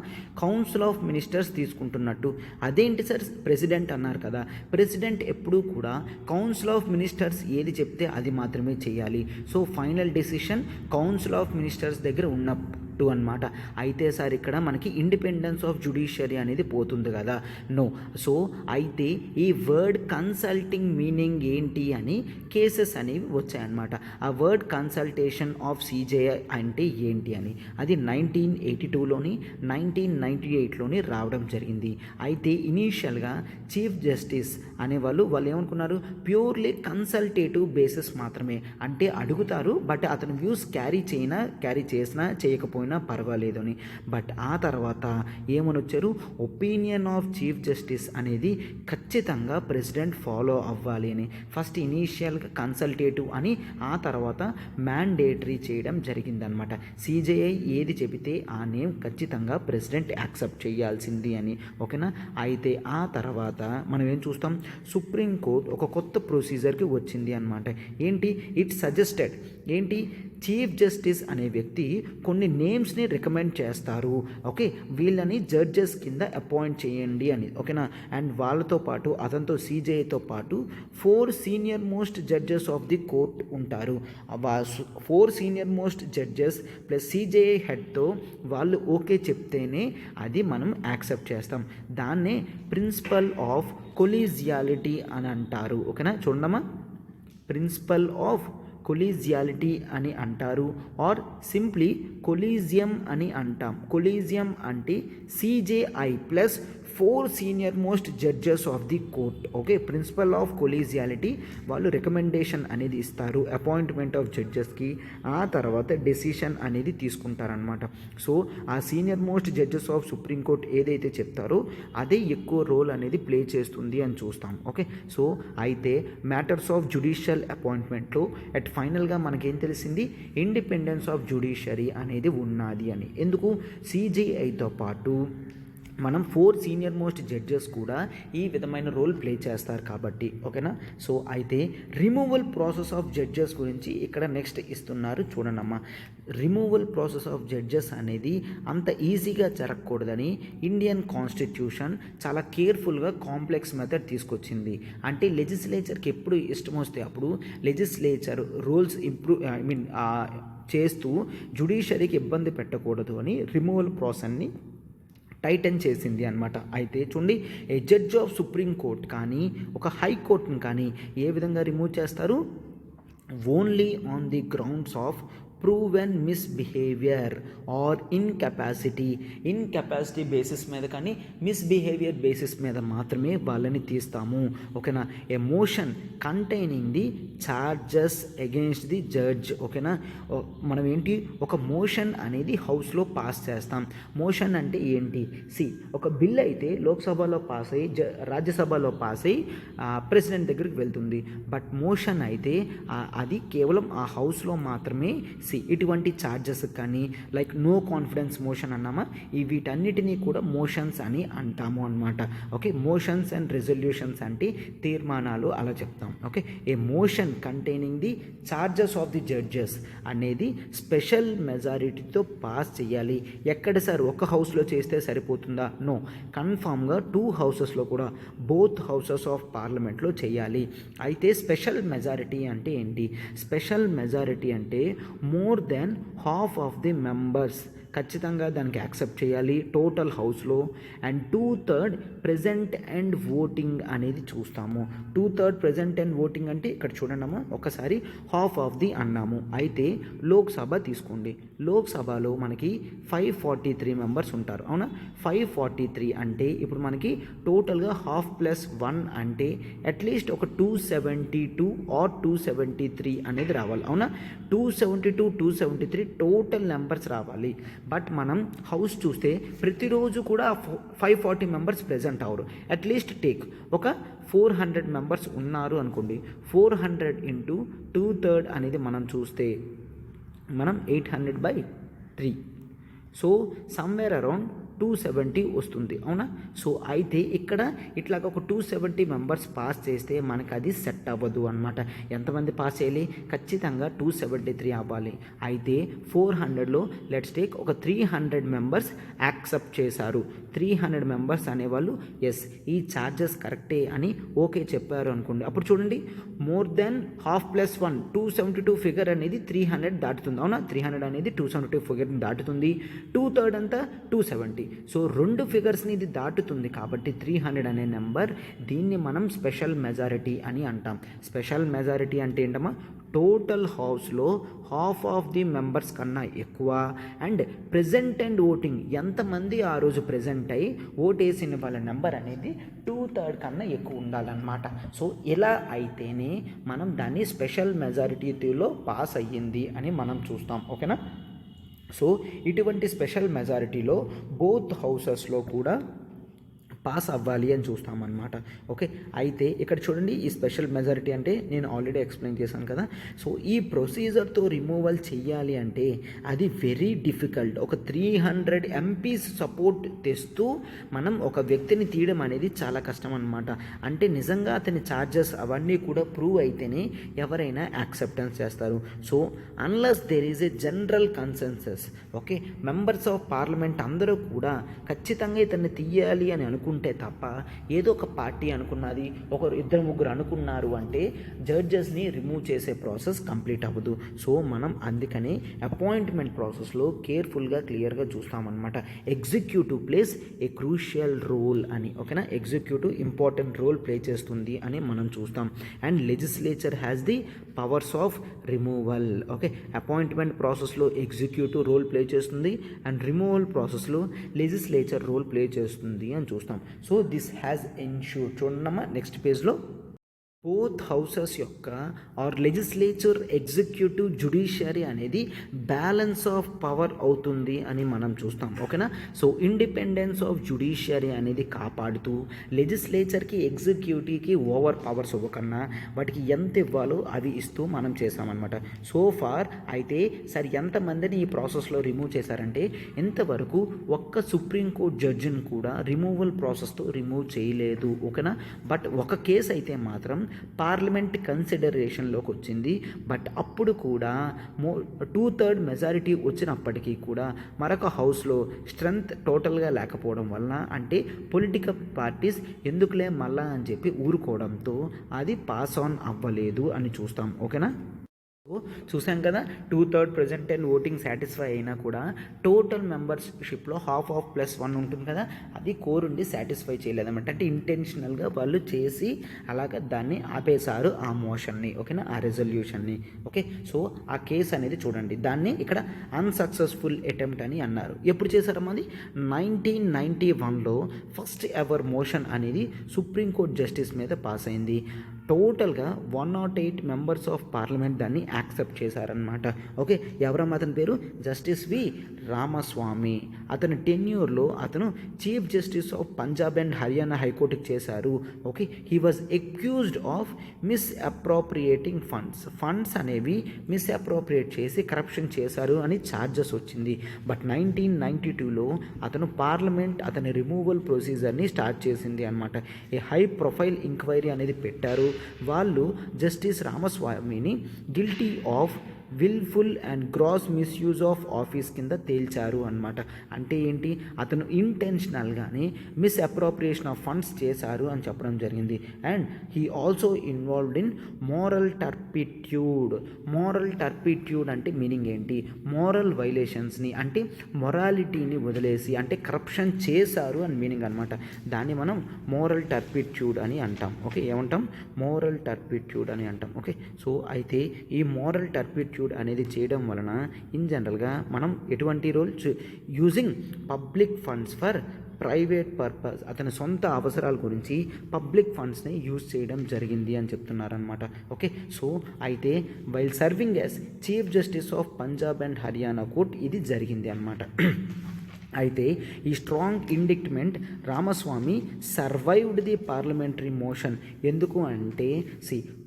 [SPEAKER 1] కౌన్సిల్ ఆఫ్ మినిస్టర్స్ తీసుకుంటున్నట్టు. అదేంటి సార్ ప్రెసిడెంట్ అన్నారు కదా, ప్రెసిడెంట్ ఎప్పుడూ కూడా కౌన్సిల్ ఆఫ్ మినిస్టర్స్ ఏది చెప్తే అది మాత్రమే చేయాలి. So final decision council of ministers దగ్గర ఉన్నట్టు అనమాట. అయితే సార్ ఇక్కడ మనకి ఇండిపెండెన్స్ ఆఫ్ జ్యుడిషియరీ అనేది పోతుంది కదా, నో. సో అయితే ఈ వర్డ్ కన్సల్టింగ్ మీనింగ్ ఏంటి అని కేసెస్ అనేవి వచ్చాయన్నమాట. ఆ వర్డ్ కన్సల్టేషన్ ఆఫ్ సిజేఐ అంటే ఏంటి అని అది 1982లోని 1998లోని రావడం జరిగింది. అయితే ఇనీషియల్గా చీఫ్ జస్టిస్ అనేవాళ్ళు ఏమనుకున్నారు, ప్యూర్లీ కన్సల్టేటివ్ బేసిస్ మాత్రమే, అంటే అడుగుతారు బట్ అతను వ్యూస్ క్యారీ చేసినా చేయకపోయినా పర్వాలేదు అని. బట్ ఆ తర్వాత ఏమని వచ్చారు, ఒపీనియన్ ఆఫ్ చీఫ్ జస్టిస్ అనేది ఖచ్చితంగా ప్రెసిడెంట్ ఫాలో అవ్వాలి అని. ఫస్ట్ ఇనీషియల్గా కన్సల్టేటివ్ అని, ఆ తర్వాత మ్యాండేటరీ చేయడం జరిగిందనమాట. సిజేఐ ఏది చెబితే ఆ నేమ్ ఖచ్చితంగా ప్రెసిడెంట్ యాక్సెప్ట్ చేయాల్సింది అని, ఓకేనా. అయితే ఆ తర్వాత మనం ఏం చూస్తాం, సుప్రీంకోర్టు ఒక కొత్త ప్రొసీజర్కి వచ్చింది అనమాట. ఏంటి, ఇట్ సజెస్టెడ్ ఏంటి, చీఫ్ జస్టిస్ అనే వ్యక్తి కొన్ని నేమ్స్ని రికమెండ్ చేస్తారు, ఓకే, వీళ్ళని జడ్జెస్ కింద అపాయింట్ చేయండి అని, ఓకేనా. అండ్ వాళ్ళతో పాటు అతనితో సిజేఐతో పాటు 4 senior most judges of the court ఉంటారు. 4 senior most judges plus CJI హెడ్తో వాళ్ళు ఓకే చెప్తేనే అది మనం యాక్సెప్ట్ చేస్తాం. దాన్నే ప్రిన్సిపల్ ఆఫ్ కొలీజియాలిటీ అని అంటారు, ఓకేనా. చూడమ్మా, ప్రిన్సిపల్ ఆఫ్ కొలీజియాలిటీ అని అంటారు, ఆర్ సింప్లీ కొలీజియం అని అంటాం. కొలీజియం అంటే CJI plus 4 senior most judges of the court, okay. Principle of collegiality వాళ్ళు రికమెండేషన్ అనేది ఇస్తారు అపాయింట్మెంట్ ఆఫ్ జడ్జెస్కి, ఆ తర్వాత డెసిషన్ అనేది తీసుకుంటారనమాట. సో ఆ senior most judges of supreme court ఏదైతే చెప్తారో అదే ఎక్కువ రోల్ అనేది ప్లే చేస్తుంది అని చూస్తాం, ఓకే. సో అయితే మ్యాటర్స్ ఆఫ్ జ్యుడిషియల్ అపాయింట్మెంట్లో ఫైనల్గా మనకేం తెలిసింది, ఇండిపెండెన్స్ ఆఫ్ జ్యుడిషియరీ అనేది ఉన్నది అని. ఎందుకు, సిజేఐతో పాటు మనం 4 సీనియర్ మోస్ట్ జడ్జెస్ కూడా ఈ విధమైన రోల్ ప్లే చేస్తారు కాబట్టి, ఓకేనా. సో అయితే రిమూవల్ ప్రాసెస్ ఆఫ్ జడ్జెస్ గురించి ఇక్కడ నెక్స్ట్ ఇస్తున్నారు చూడండమ్మా. రిమూవల్ ప్రాసెస్ ఆఫ్ జడ్జెస్ అనేది అంత ఈజీగా జరగకూడదని ఇండియన్ కాన్స్టిట్యూషన్ చాలా కేర్ఫుల్గా కాంప్లెక్స్ మెథడ్ తీసుకొచ్చింది. అంటే లెజిస్లేచర్కి ఎప్పుడు ఇష్టం వస్తే అప్పుడు లెజిస్లేచర్ రూల్స్ చేస్తూ జ్యుడిషియరీకి ఇబ్బంది పెట్టకూడదు అని రిమూవల్ ప్రాసెస్ని టైటన్ చేసింది అనమాట. అయితే చూడండి, a judge of supreme Court కానీ ఒక హైకోర్టుని కానీ ఏ విధంగా రిమూవ్ చేస్తారు, only on the grounds of proven misbehaviour or incapacity basis మీద కానీ మిస్బిహేవియర్ బేసిస్ మీద మాత్రమే వాళ్ళని తీస్తాము, ఓకేనా. A motion containing the charges against the judge, ఓకేనా. మనం ఏంటి, ఒక మోషన్ అనేది హౌస్లో పాస్ చేస్తాం. మోషన్ అంటే ఏంటి, ఒక బిల్ అయితే లోక్సభలో పాస్ అయ్యి రాజ్యసభలో పాస్ అయ్యి ప్రెసిడెంట్ దగ్గరికి వెళ్తుంది. బట్ మోషన్ అయితే అది కేవలం ఆ హౌస్లో మాత్రమే ఇటువంటి ఛార్జెస్ కానీ లైక్ నో కాన్ఫిడెన్స్ మోషన్ అన్నామా, వీటన్నిటినీ కూడా మోషన్స్ అని అంటాము అనమాట, ఓకే. మోషన్స్ అండ్ రెజల్యూషన్స్ అంటే తీర్మానాలు అలా చెప్తాం, okay. A motion containing the charges of the judges అనేది స్పెషల్ మెజారిటీతో పాస్ చేయాలి. ఎక్కడ సార్ ఒక హౌస్లో చేస్తే సరిపోతుందా, నో, కన్ఫామ్గా 2 హౌసెస్లో కూడా బోత్ హౌసెస్ ఆఫ్ పార్లమెంట్లో చేయాలి. అయితే స్పెషల్ మెజారిటీ అంటే ఏంటి, స్పెషల్ మెజారిటీ అంటే more than half of the members ఖచ్చితంగా దానికి యాక్సెప్ట్ చేయాలి టోటల్ హౌస్లో. అండ్ 2/3 ప్రెజెంట్ అండ్ ఓటింగ్ అనేది చూస్తాము. 2/3 ప్రెజెంట్ అండ్ ఓటింగ్ అంటే ఇక్కడ చూడండమ్మా, ఒకసారి హాఫ్ ఆఫ్ ది అన్నాము. అయితే లోక్సభ తీసుకోండి, లోక్సభలో మనకి 543 మెంబర్స్ ఉంటారు, అవునా. 543 అంటే ఇప్పుడు మనకి టోటల్గా హాఫ్ ప్లస్ 1 అంటే అట్లీస్ట్ ఒక 272 ఆర్ 273 అనేది రావాలి, అవునా. 272 273 టోటల్ నెంబర్స్ రావాలి. బట్ మనం హౌస్ చూస్తే ప్రతిరోజు కూడా 540 members present hour. At least take ఒక 400 మెంబర్స్ ఉన్నారు అనుకోండి, 400 ఇంటూ 2/3 అనేది మనం చూస్తే మనం 800/3. సో సమ్వేర్ అరౌండ్ 270 వస్తుంది, అవునా? సో అయితే ఇక్కడ ఇట్లాగ ఒక 270 మెంబర్స్ పాస్ చేస్తే మనకు అది సెట్ అవ్వదు అనమాట. ఎంతమంది పాస్ చేయాలి? ఖచ్చితంగా 273 అవ్వాలి. అయితే 400లో లెట్స్ టేక్ ఒక 300 మెంబర్స్ యాక్సెప్ట్ చేశారు. 300 మెంబర్స్ అనేవాళ్ళు ఎస్ ఈ ఛార్జెస్ కరెక్టే అని ఓకే చెప్పారు అనుకోండి. అప్పుడు చూడండి, more than half plus 1 272 figure అనేది 300 దాటుతుంది, అవునా? 300 అనేది 272 ఫిగర్ని దాటుతుంది. 2/3 అంతా 270. సో 2 ఫిగర్స్ని ఇది దాటుతుంది కాబట్టి 300 అనే నెంబర్, దీన్ని మనం స్పెషల్ మెజారిటీ అని అంటాం. స్పెషల్ మెజారిటీ అంటే ఏంటమ్మా? టోటల్ హౌస్లో హాఫ్ ఆఫ్ ది మెంబర్స్ కన్నా ఎక్కువ అండ్ ప్రెజెంట్ అండ్ ఓటింగ్ ఎంతమంది ఆ రోజు ప్రెజెంట్ అయ్యి ఓటేసిన వాళ్ళ నెంబర్ అనేది 2/3 కన్నా ఎక్కువ ఉండాలన్నమాట. సో ఇలా అయితేనే మనం దాన్ని స్పెషల్ మెజారిటీలో పాస్ అయ్యింది అని మనం చూస్తాం, ఓకేనా? సో ఇటువంటి స్పెషల్ మెజారిటీలో బోత్ హౌసెస్లో కూడా పాస్ అవ్వాలి అని చూస్తామన్నమాట. ఓకే, అయితే ఇక్కడ చూడండి, ఈ స్పెషల్ మెజారిటీ అంటే నేను ఆల్రెడీ ఎక్స్ప్లెయిన్ చేశాను కదా. సో ఈ ప్రొసీజర్తో రిమూవల్ చేయాలి అంటే అది వెరీ డిఫికల్ట్. ఒక 300 ఎంపీస్ సపోర్ట్ తెస్తూ మనం ఒక వ్యక్తిని తీయడం అనేది చాలా కష్టం అనమాట. అంటే నిజంగా అతని ఛార్జెస్ అవన్నీ కూడా ప్రూవ్ అయితేనే ఎవరైనా యాక్సెప్టెన్స్ చేస్తారు. So unless there is a general consensus, okay, members of parliament అందరూ కూడా ఖచ్చితంగా ఇతన్ని తీయాలి అని అనుకుంటే తప్ప, ఏదో ఒక పార్టీ అనుకున్నది, ఒకరు 2-3 అనుకున్నారు అంటే జడ్జెస్ని రిమూవ్ చేసే ప్రాసెస్ కంప్లీట్ అవ్వదు. సో మనం అందుకనే అపాయింట్మెంట్ ప్రాసెస్లో కేర్ఫుల్గా క్లియర్గా చూస్తామన్నమాట. Executive plays a crucial role అని, ఓకేనా? ఎగ్జిక్యూటివ్ ఇంపార్టెంట్ రోల్ ప్లే చేస్తుంది అని మనం చూస్తాం. And legislature has the powers of removal. Okay, appointment ప్రాసెస్లో ఎగ్జిక్యూటివ్ రోల్ ప్లే చేస్తుంది అండ్ రిమూవల్ ప్రాసెస్లో లెజిస్లేచర్ రోల్ ప్లే చేస్తుంది అని చూస్తాం. సో దిస్ హ్యాస్ ఎన్ష్యూర్డ్, చూడమ్మా నెక్స్ట్ పేజ్లో, బోత్ హౌసెస్ యొక్క ఆర్ లెజిస్లేచర్, ఎగ్జిక్యూటివ్, జ్యుడిషియరీ అనేది బ్యాలెన్స్ ఆఫ్ పవర్ అవుతుంది అని మనం చూస్తాం, ఓకేనా? సో ఇండిపెండెన్స్ ఆఫ్ జ్యుడిషియరీ అనేది కాపాడుతూ లెజిస్లేచర్కి, ఎగ్జిక్యూటివ్కి ఓవర్ పవర్స్ ఇవ్వకన్నా వాటికి ఎంత ఇవ్వాలో అవి ఇస్తూ మనం చేసామన్నమాట. సో ఫార్ అయితే సరే ఎంతమందిని ఈ ప్రాసెస్లో రిమూవ్ చేశారంటే ఇంతవరకు ఒక్క సుప్రీంకోర్టు జడ్జిని కూడా రిమూవల్ ప్రాసెస్తో రిమూవ్ చేయలేదు, ఓకేనా? బట్ ఒక కేసు అయితే మాత్రం పార్లమెంట్ కన్సిడరేషన్లోకి వచ్చింది. బట్ అప్పుడు కూడా 2/3 మెజారిటీ వచ్చినప్పటికీ కూడా మరొక హౌస్లో స్ట్రెంగ్త్ టోటల్గా లేకపోవడం వలన, అంటే పొలిటికల్ పార్టీస్ ఎందుకులే మళ్ళా అని చెప్పి ఊరుకోవడంతో అది పాస్ ఆన్ అవ్వలేదు అని చూస్తాం, ఓకేనా? చూసాం కదా, 2/3 ప్రెజెంట్ అండ్ ఓటింగ్ సాటిస్ఫై అయినా కూడా టోటల్ మెంబర్షిప్లో హాఫ్ ఆఫ్ ప్లస్ 1 ఉంటుంది కదా, అది కోర్ ఉండి సాటిస్ఫై చేయలేదన్నమాట. అంటే ఇంటెన్షనల్గా వాళ్ళు చేసి అలాగ దాన్ని ఆపేశారు ఆ మోషన్ని, ఓకేనా, ఆ రెజల్యూషన్ని. ఓకే, సో ఆ కేసు అనేది చూడండి, దాన్ని ఇక్కడ అన్సక్సెస్ఫుల్ అటెంప్ట్ అని అన్నారు. ఎప్పుడు చేశారమ్మా? అది 1991లో ఫస్ట్ ఎవర్ మోషన్ అనేది సుప్రీంకోర్టు జస్టిస్ మీద పాస్ అయింది. టోటల్గా 108 మెంబర్స్ ఆఫ్ పార్లమెంట్ దాన్ని యాక్సెప్ట్ చేశారనమాట. ఓకే, ఎవరమ్మా అతని పేరు? Justice V Ramaswami. అతని టెన్యూర్లో అతను chief justice of Punjab and Haryana హైకోర్టుకి చేశారు. Okay, he was accused of misappropriating funds అనేవి మిస్అప్రోప్రియేట్ చేసి కరప్షన్ చేశారు అని ఛార్జెస్ వచ్చింది. బట్ 1992లో అతను పార్లమెంట్ అతని రిమూవల్ ప్రొసీజర్ని స్టార్ట్ చేసింది అనమాట. ఏ హై ప్రొఫైల్ ఎంక్వైరీ అనేది పెట్టారు. వాళ్ళు జస్టిస్ రామస్వామిని guilty of wilful and gross misuse of office కింద తేల్చారు అనమాట. అంటే ఏంటి? అతను ఇంటెన్షనల్గానే మిస్అప్రోప్రియేషన్ ఆఫ్ ఫండ్స్ చేశారు అని చెప్పడం జరిగింది. And he also involved in moral turpitude. Moral turpitude అంటే మీనింగ్ ఏంటి? మోరల్ వైలేషన్స్ని, అంటే మొరాలిటీని వదిలేసి అంటే కరప్షన్ చేశారు అని మీనింగ్ అనమాట. దాన్ని మనం మోరల్ టర్పిట్యూడ్ అని అంటాం. ఓకే, ఏమంటాం? మోరల్ టర్పిట్యూడ్ అని అంటాం. ఓకే, సో అయితే ఈ మోరల్ టర్పిట్యూడ్ అనేది చేయడం వలన ఇన్ జనరల్గా మనం ఎటువంటి role using public funds for private purpose, అతని సొంత అవసరాల గురించి పబ్లిక్ ఫండ్స్ని యూజ్ చేయడం జరిగింది అని చెప్తున్నారనమాట. ఓకే, సో అయితే while serving as chief justice of Punjab and Haryana court ఇది జరిగింది అనమాట. అయితే ఈ strong indictment Ramaswami survived the parliamentary motion. ఎందుకు అంటే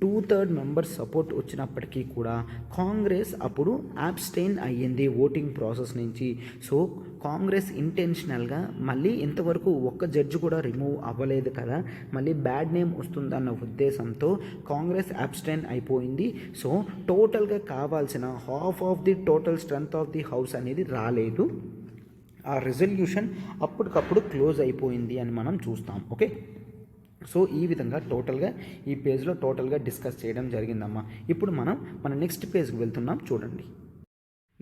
[SPEAKER 1] 2/3 మెంబర్స్ సపోర్ట్ వచ్చినప్పటికీ కూడా కాంగ్రెస్ అప్పుడు అబ్స్టైన్ అయ్యింది ఓటింగ్ ప్రాసెస్ నుంచి. సో కాంగ్రెస్ ఇంటెన్షనల్గా మళ్ళీ ఇంతవరకు ఒక్క జడ్జి కూడా రిమూవ్ అవ్వలేదు కదా, మళ్ళీ బ్యాడ్ నేమ్ వస్తుందన్న ఉద్దేశంతో కాంగ్రెస్ అబ్స్టైన్ అయిపోయింది. సో టోటల్గా కావాల్సిన half of the total strength of the house అనేది రాలేదు. ఆ రిజల్యూషన్ అప్పటికప్పుడు క్లోజ్ అయిపోయింది అని మనం చూస్తాం. ఓకే, సో ఈ విధంగా టోటల్గా ఈ పేజ్లో టోటల్గా డిస్కస్ చేయడం జరిగిందమ్మా. ఇప్పుడు మనం మన నెక్స్ట్ పేజ్కి వెళ్తున్నాం. చూడండి,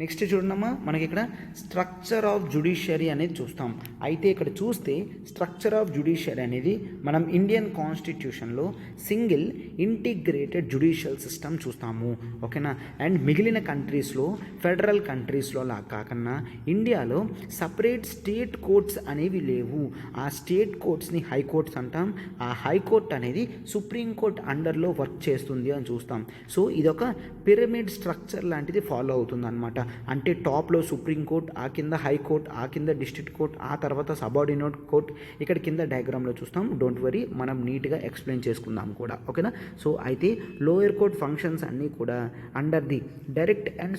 [SPEAKER 1] నెక్స్ట్ చూడమ్మా, మనకి ఇక్కడ స్ట్రక్చర్ ఆఫ్ జ్యుడిషియరీ అనేది చూస్తాం. అయితే ఇక్కడ చూస్తే స్ట్రక్చర్ ఆఫ్ జ్యుడిషియరీ అనేది మనం ఇండియన్ కాన్స్టిట్యూషన్లో సింగిల్ ఇంటిగ్రేటెడ్ జ్యుడిషియల్ సిస్టమ్ చూస్తాము. ఓకేనా, అండ్ మిగిలిన కంట్రీస్లో ఫెడరల్ కంట్రీస్లో లా కాకుండా ఇండియాలో సపరేట్ స్టేట్ కోర్ట్స్ అనేవి లేవు. ఆ స్టేట్ కోర్ట్స్ని హైకోర్ట్స్ అంటాం. ఆ హైకోర్ట్ అనేది సుప్రీంకోర్ట్ అండర్లో వర్క్ చేస్తుంది అని చూస్తాం. సో ఇదొక పిరమిడ్ స్ట్రక్చర్ లాంటిది ఫాలో అవుతుంది అనమాట. అంటే టాప్లో సుప్రీంకోర్ట్, ఆ కింద హైకోర్ట్, ఆ కింద డిస్ట్రిక్ట్ కోర్ట్, ఆ తర్వాత సబార్డినేట్ కోర్ట్. ఇక్కడ కింద డయాగ్రామ్లో చూస్తాం. డోంట్ వరీ, మనం నీట్గా ఎక్స్ప్లెయిన్ చేసుకుందాం కూడా. ఓకేనా, సో అయితే లోయర్ కోర్ట్ ఫంక్షన్స్ అన్నీ కూడా under the direct and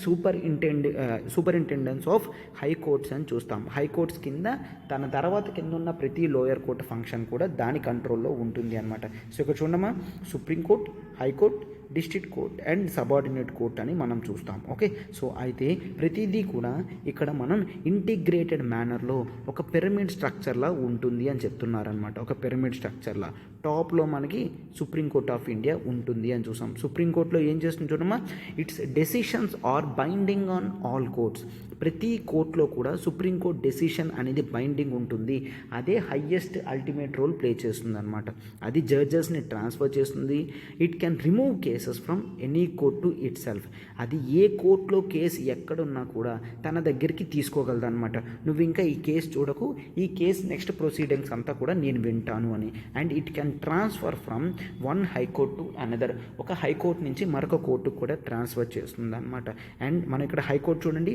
[SPEAKER 1] superintendence of high courts అని చూస్తాం. హైకోర్ట్స్ కింద తన తర్వాత కింద ఉన్న ప్రతి లోయర్ కోర్ట్ ఫంక్షన్ కూడా దాని కంట్రోల్లో ఉంటుంది అనమాట. సో ఇక్కడ చూడమ్మా, Supreme Court, high court, district court and subordinate court అని మనం చూస్తాం. ఓకే, సో అయితే ప్రతిదీ కూడా ఇక్కడ మనం ఇంటిగ్రేటెడ్ మేనర్లో ఒక పిరమిడ్ స్ట్రక్చర్లా ఉంటుంది అని చెప్తున్నారనమాట. ఒక పిరమిడ్ స్ట్రక్చర్లా టాప్లో మనకి సుప్రీంకోర్ట్ ఆఫ్ ఇండియా ఉంటుంది అని చూసాం. సుప్రీంకోర్టులో ఏం చేస్తుంది చూడమ్మా, its decisions are binding on all courts. ప్రతి కోర్టులో కూడా సుప్రీంకోర్టు డెసిషన్ అనేది బైండింగ్ ఉంటుంది. అదే హయ్యెస్ట్ అల్టిమేట్ రోల్ ప్లే చేస్తుంది అనమాట. అది జడ్జెస్ని ట్రాన్స్ఫర్ చేస్తుంది. It can remove cases from any court to it self. అది ఏ కోర్టులో కేసు ఎక్కడున్నా కూడా తన దగ్గరికి తీసుకోగలదు అనమాట. నువ్వు ఇంకా ఈ కేసు చూడకు, ఈ కేసు నెక్స్ట్ ప్రొసీడింగ్స్ అంతా కూడా నేను వింటాను అని. And it can transfer from one high court to another. ఒక హైకోర్టు నుంచి మరొక కోర్టుకు కూడా ట్రాన్స్ఫర్ చేస్తుంది అనమాట. అండ్ మనం ఇక్కడ హైకోర్టు చూడండి,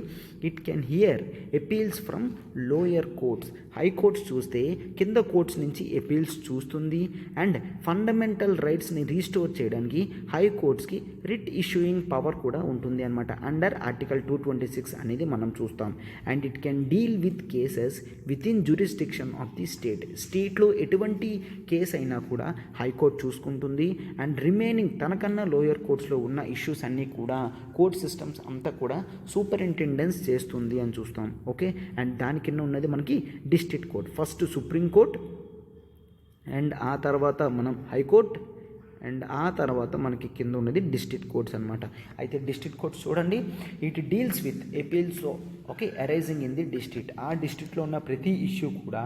[SPEAKER 1] it can hear appeals from lower courts. High courts చూస్తే కింద కోర్ట్స్ నుంచి అపీల్స్ చూస్తుంది. అండ్ ఫండమెంటల్ రైట్స్ని రీస్టోర్ చేయడానికి హైకోర్ట్స్కి రిట్ ఇష్యూయింగ్ పవర్ కూడా ఉంటుంది అనమాట. అండర్ ఆర్టికల్ 226 అనేది మనం చూస్తాం. And it can deal with cases with in jurisdiction of the state. స్టేట్లో ఎటువంటి కేసు అయినా కూడా హైకోర్టు చూసుకుంటుంది. అండ్ రిమైనింగ్ తనకన్నా లోయర్ కోర్ట్స్లో ఉన్న ఇష్యూస్ అన్నీ కూడా కోర్ట్ సిస్టమ్స్ అంతా కూడా సూపరింటెండెన్స్ చేస్తుంది అని చూస్తాం. ఓకే, అండ్ దాని కింద ఉన్నది మనకి district court. First Supreme Court, and ఆ తర్వాత మనం హైకోర్ట్, అండ్ ఆ తర్వాత మనకి కింద ఉన్నది డిస్ట్రిక్ట్ కోర్ట్స్ అనమాట. అయితే డిస్ట్రిక్ట్ కోర్ట్స్ చూడండి, it deals with appeals, okay, arising in the district. ఆ డిస్ట్రిక్ట్లో ఉన్న ప్రతి ఇష్యూ కూడా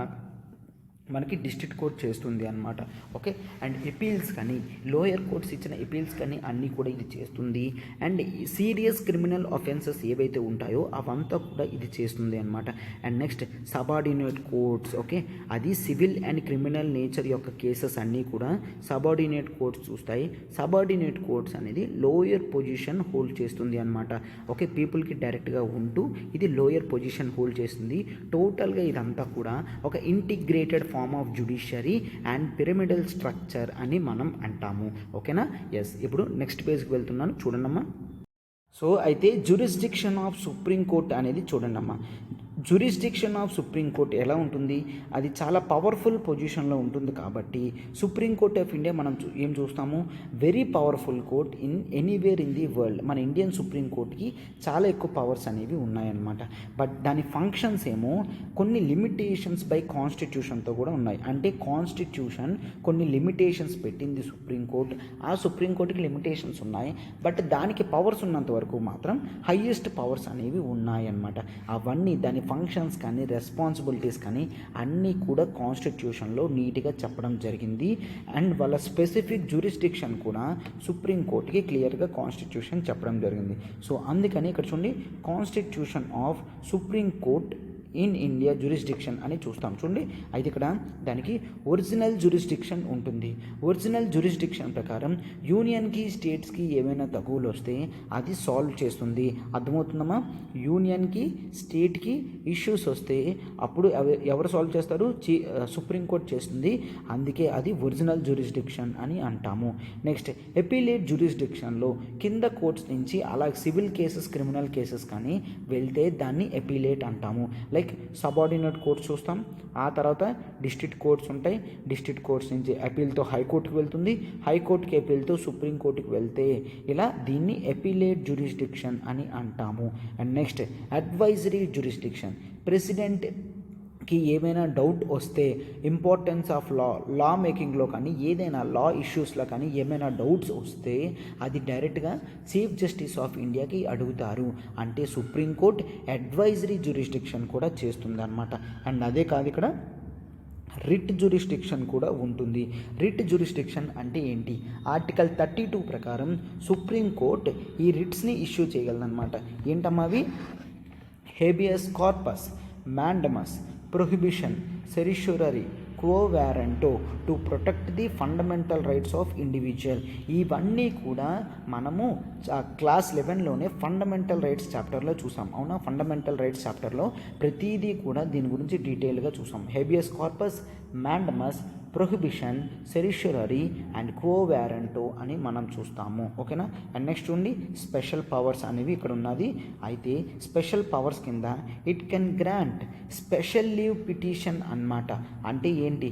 [SPEAKER 1] మనకి డిస్ట్రిక్ట్ కోర్ట్ చేస్తుంది అనమాట. ఓకే, అండ్ ఎపీల్స్ కానీ లోయర్ కోర్ట్స్ ఇచ్చిన ఎపీల్స్ కానీ అన్నీ కూడా ఇది చేస్తుంది. అండ్ సీరియస్ క్రిమినల్ అఫెన్సెస్ ఏవైతే ఉంటాయో అవంతా కూడా ఇది చేస్తుంది అనమాట. And next subordinate courts. Okay, అది సివిల్ అండ్ క్రిమినల్ నేచర్ యొక్క కేసెస్ అన్నీ కూడా సబార్డినేట్ కోర్ట్స్ చూస్తాయి. సబార్డినేట్ కోర్ట్స్ అనేది లోయర్ పొజిషన్ హోల్డ్ చేస్తుంది అనమాట. ఓకే, పీపుల్కి డైరెక్ట్గా ఉంటూ ఇది లోయర్ పొజిషన్ హోల్డ్ చేస్తుంది. టోటల్గా ఇదంతా కూడా ఒక integrated form of judiciary and pyramidal structure అని మనం అంటాము. ఓకేనా, ఎస్. ఇప్పుడు నెక్స్ట్ పేజ్కి వెళ్తున్నాను, చూడండమ్మా. సో అయితే జ్యూరిస్డిక్షన్ ఆఫ్ సుప్రీం కోర్ట్ అనేది చూడండమ్మా. జ్యూరిస్డిక్షన్ ఆఫ్ సుప్రీంకోర్ట్ ఎలా ఉంటుంది, అది చాలా పవర్ఫుల్ పొజిషన్లో ఉంటుంది. కాబట్టి సుప్రీంకోర్ట్ ఆఫ్ ఇండియా మనం ఏం చూస్తాము, very powerful court in anywhere in the world. మన ఇండియన్ సుప్రీంకోర్టుకి చాలా ఎక్కువ పవర్స్ అనేవి ఉన్నాయన్నమాట. బట్ దాని ఫంక్షన్స్ ఏమో కొన్ని లిమిటేషన్స్ బై కాన్స్టిట్యూషన్తో కూడా ఉన్నాయి. అంటే కాన్స్టిట్యూషన్ కొన్ని లిమిటేషన్స్ పెట్టింది సుప్రీంకోర్టు. ఆ సుప్రీంకోర్టుకి లిమిటేషన్స్ ఉన్నాయి, బట్ దానికి పవర్స్ ఉన్నంత వరకు మాత్రం హయ్యెస్ట్ పవర్స్ అనేవి ఉన్నాయన్నమాట. అవన్నీ దాని ఫంక్షన్స్ కానీ రెస్పాన్సిబిలిటీస్ కానీ అన్నీ కూడా కాన్స్టిట్యూషన్లో నీట్గా చెప్పడం జరిగింది. అండ్ వాళ్ళ స్పెసిఫిక్ జ్యూరిస్డిక్షన్ కూడా సుప్రీంకోర్టుకి క్లియర్గా కాన్స్టిట్యూషన్ చెప్పడం జరిగింది. సో అందుకని ఇక్కడ చూడండి, constitution of supreme court in India jurisdiction అని చూస్తాం. చూడండి, అయితే ఇక్కడ దానికి ఒరిజినల్ జ్యూరిస్డిక్షన్ ఉంటుంది. ఒరిజినల్ జ్యూరిస్డిక్షన్ ప్రకారం యూనియన్కి స్టేట్స్కి ఏమైనా తగువులు వస్తే అది సాల్వ్ చేస్తుంది. అర్థమవుతుందమ్మా? యూనియన్కి స్టేట్కి ఇష్యూస్ వస్తే అప్పుడు ఎవరు సాల్వ్ చేస్తారు? సుప్రీంకోర్టు చేస్తుంది. అందుకే అది ఒరిజినల్ జ్యూరిస్డిక్షన్ అని అంటాము. నెక్స్ట్, ఎపీలేట్ జ్యూరిస్డిక్షన్లో కింద కోర్ట్స్ నుంచి అలా సివిల్ కేసెస్ క్రిమినల్ కేసెస్ కానీ వెళ్తే దాన్ని ఎపీలేట్ అంటాము. లైక్ లైక్ సబార్డినేట్ కోర్ట్స్ చూస్తాం. ఆ తర్వాత డిస్ట్రిక్ట్ కోర్ట్స్ ఉంటాయి. డిస్ట్రిక్ట్ కోర్ట్స్ నుంచి అపీల్తో హైకోర్టుకి వెళ్తుంది. హైకోర్టుకి అపీల్తో సుప్రీంకోర్టుకి వెళ్తే ఇలా దీన్ని అపీలేట్ జ్యూరిస్డిక్షన్ అని అంటాము. And next advisory jurisdiction. ప్రెసిడెంట్కి ఏమైనా డౌట్ వస్తే ఇంపార్టెన్స్ ఆఫ్ లా మేకింగ్లో కానీ ఏదైనా లా ఇష్యూస్లో కానీ ఏమైనా డౌట్స్ వస్తే అది డైరెక్ట్గా చీఫ్ జస్టిస్ ఆఫ్ ఇండియాకి అడుగుతారు. అంటే సుప్రీంకోర్టు అడ్వైజరీ జ్యూరిస్డిక్షన్ కూడా చేస్తుంది అనమాట. అండ్ అదే కాదు, ఇక్కడ రిట్ జ్యూరిస్డిక్షన్ కూడా ఉంటుంది. రిట్ జ్యూరిస్డిక్షన్ అంటే ఏంటి? ఆర్టికల్ 32 ప్రకారం సుప్రీంకోర్టు ఈ రిట్స్ని ఇష్యూ చేయగలదన్నమాట. ఏంటమ్మా అవి? Habeas corpus, mandamus, prohibition, certiorari, quo warranto to protect the fundamental rights of individual. ఇవన్నీ కూడా మనము క్లాస్ 11లోనే ఫండమెంటల్ రైట్స్ చాప్టర్లో చూసాం. అవునా? ఫండమెంటల్ రైట్స్ చాప్టర్లో ప్రతిదీ కూడా దీని గురించి డీటెయిల్గా చూసాం. Habeas corpus, mandamus, prohibition, certiorari and quo warranto అని మనం చూస్తాము. ఓకేనా? అండ్ నెక్స్ట్ ఉండి స్పెషల్ పవర్స్ అనేవి ఇక్కడ ఉన్నది. అయితే స్పెషల్ పవర్స్ కింద it can grant special leave petition అన్నమాట. అంటే ఏంటి?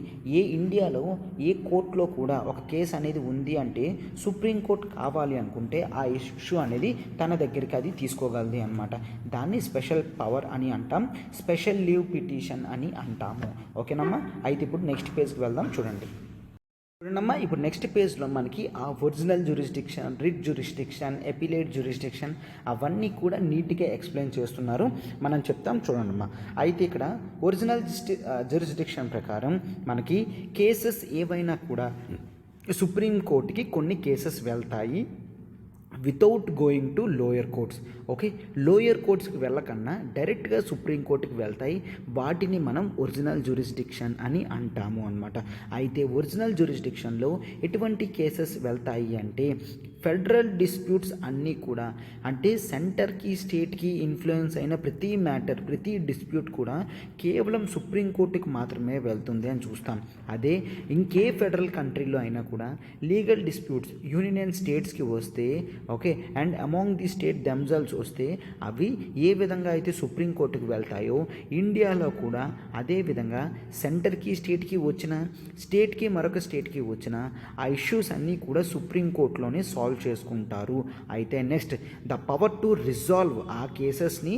[SPEAKER 1] ఇండియాలో ఏ కోర్టులో కూడా ఒక కేసు అనేది ఉంది అంటే సుప్రీంకోర్టు కావాలి అనుకుంటే ఆ ఇష్యూ అనేది తన దగ్గరికి అది తీసుకోగలది అనమాట. దాన్ని స్పెషల్ పవర్ అని అంటాం, స్పెషల్ లీవ్ పిటిషన్ అని అంటాము. ఓకేనమ్మా? అయితే ఇప్పుడు నెక్స్ట్ పేజ్కి వెళ్దాం. చూడండి ఇప్పుడు నెక్స్ట్ పేజ్లో మనకి ఆ original jurisdiction, writ jurisdiction, appellate jurisdiction అవన్నీ కూడా నీట్గా ఎక్స్ప్లెయిన్ చేస్తున్నారు. మనం చెప్తాం చూడండమ్మా. అయితే ఇక్కడ ఒరిజినల్ జ్యూరిస్డిక్షన్ ప్రకారం మనకి కేసెస్ ఏవైనా కూడా సుప్రీంకోర్టుకి కొన్ని కేసెస్ వెళ్తాయి without going to lower courts. Okay, lower కోర్ట్స్కి వెళ్ళకన్నా డైరెక్ట్గా సుప్రీంకోర్టుకి వెళ్తాయి. వాటిని మనం ఒరిజినల్ జ్యూరిస్డిక్షన్ అని అంటాము అనమాట. అయితే ఒరిజినల్ జ్యూరిస్డిక్షన్లో ఎటువంటి కేసెస్ వెళ్తాయి అంటే ఫెడరల్ డిస్ప్యూట్స్ అన్నీ కూడా, అంటే సెంటర్కి స్టేట్కి ఇన్ఫ్లుయెన్స్ అయిన ప్రతి మ్యాటర్, ప్రతి డిస్ప్యూట్ కూడా కేవలం సుప్రీంకోర్టుకి మాత్రమే వెళ్తుంది అని చూస్తాం. అదే ఇంకే ఫెడరల్ కంట్రీలో అయినా కూడా లీగల్ డిస్ప్యూట్స్ యూనియన్ స్టేట్స్కి వస్తే, okay, and among the state themselves వస్తే అవి ఏ విధంగా అయితే సుప్రీంకోర్టుకు వెళ్తాయో ఇండియాలో కూడా అదే విధంగా సెంటర్కి స్టేట్కి వచ్చిన, స్టేట్కి మరొక స్టేట్కి వచ్చిన ఆ ఇష్యూస్ అన్నీ కూడా సుప్రీంకోర్టులోనే సాల్వ్ చేసుకుంటారు. అయితే next the power to resolve, ఆ కేసెస్ని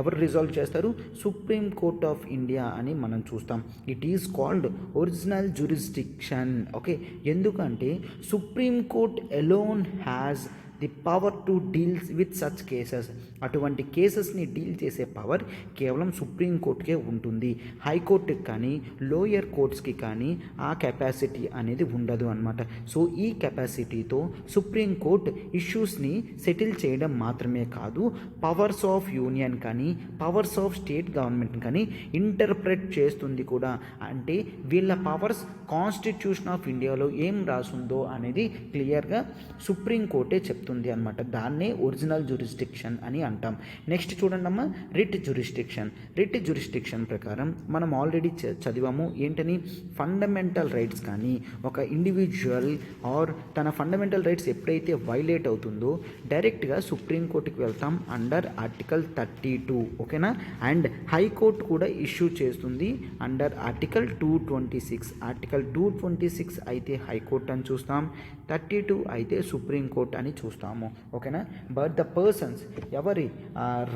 [SPEAKER 1] ఎవరు రిజాల్వ్ చేస్తారు? సుప్రీం కోర్ట్ ఆఫ్ ఇండియా అని మనం చూస్తాం. It is called original jurisdiction. Okay, ఎందుకంటే Supreme Court alone has the power to deals with such cases. అటువంటి కేసెస్ని డీల్ చేసే పవర్ కేవలం సుప్రీంకోర్టుకే ఉంటుంది. హైకోర్టుకి కానీ లోయర్ కోర్ట్స్కి కానీ ఆ కెపాసిటీ అనేది ఉండదు అనమాట. సో ఈ కెపాసిటీతో సుప్రీంకోర్టు ఇష్యూస్ని సెటిల్ చేయడం మాత్రమే కాదు, పవర్స్ ఆఫ్ యూనియన్ కానీ పవర్స్ ఆఫ్ స్టేట్ గవర్నమెంట్ కానీ ఇంటర్ప్రెట్ చేస్తుంది కూడా. అంటే వీళ్ళ పవర్స్ కాన్స్టిట్యూషన్ ఆఫ్ ఇండియాలో ఏం రాసుందో అనేది క్లియర్గా సుప్రీంకోర్టే చెప్తుంది అనమాట. దాన్నే ఒరిజినల్ జ్యూరిస్డిక్షన్ అని అంటాం. నెక్స్ట్ చూడండి అమ్మా, రిట్ జ్యూరిస్డిక్షన్. రిట్ జ్యూరిస్డిక్షన్ ప్రకారం మనం ఆల్రెడీ చదివాము. ఏంటని? ఫండమెంటల్ రైట్స్ కానీ ఒక ఇండివిజువల్ ఆర్ తన ఫండమెంటల్ రైట్స్ ఎప్పుడైతే వైలేట్ అవుతుందో డైరెక్ట్గా సుప్రీంకోర్టుకి వెళ్తాం అండర్ ఆర్టికల్ 32. ఓకేనా? అండ్ హైకోర్టు కూడా ఇష్యూ చేస్తుంది అండర్ ఆర్టికల్ 226. ఆర్టికల్ 226 అయితే హైకోర్టు అని చూస్తాం, 32 అయితే సుప్రీంకోర్టు అని చూస్తాము. ఓకేనా? బట్ ద పర్సన్స్ ఎవరి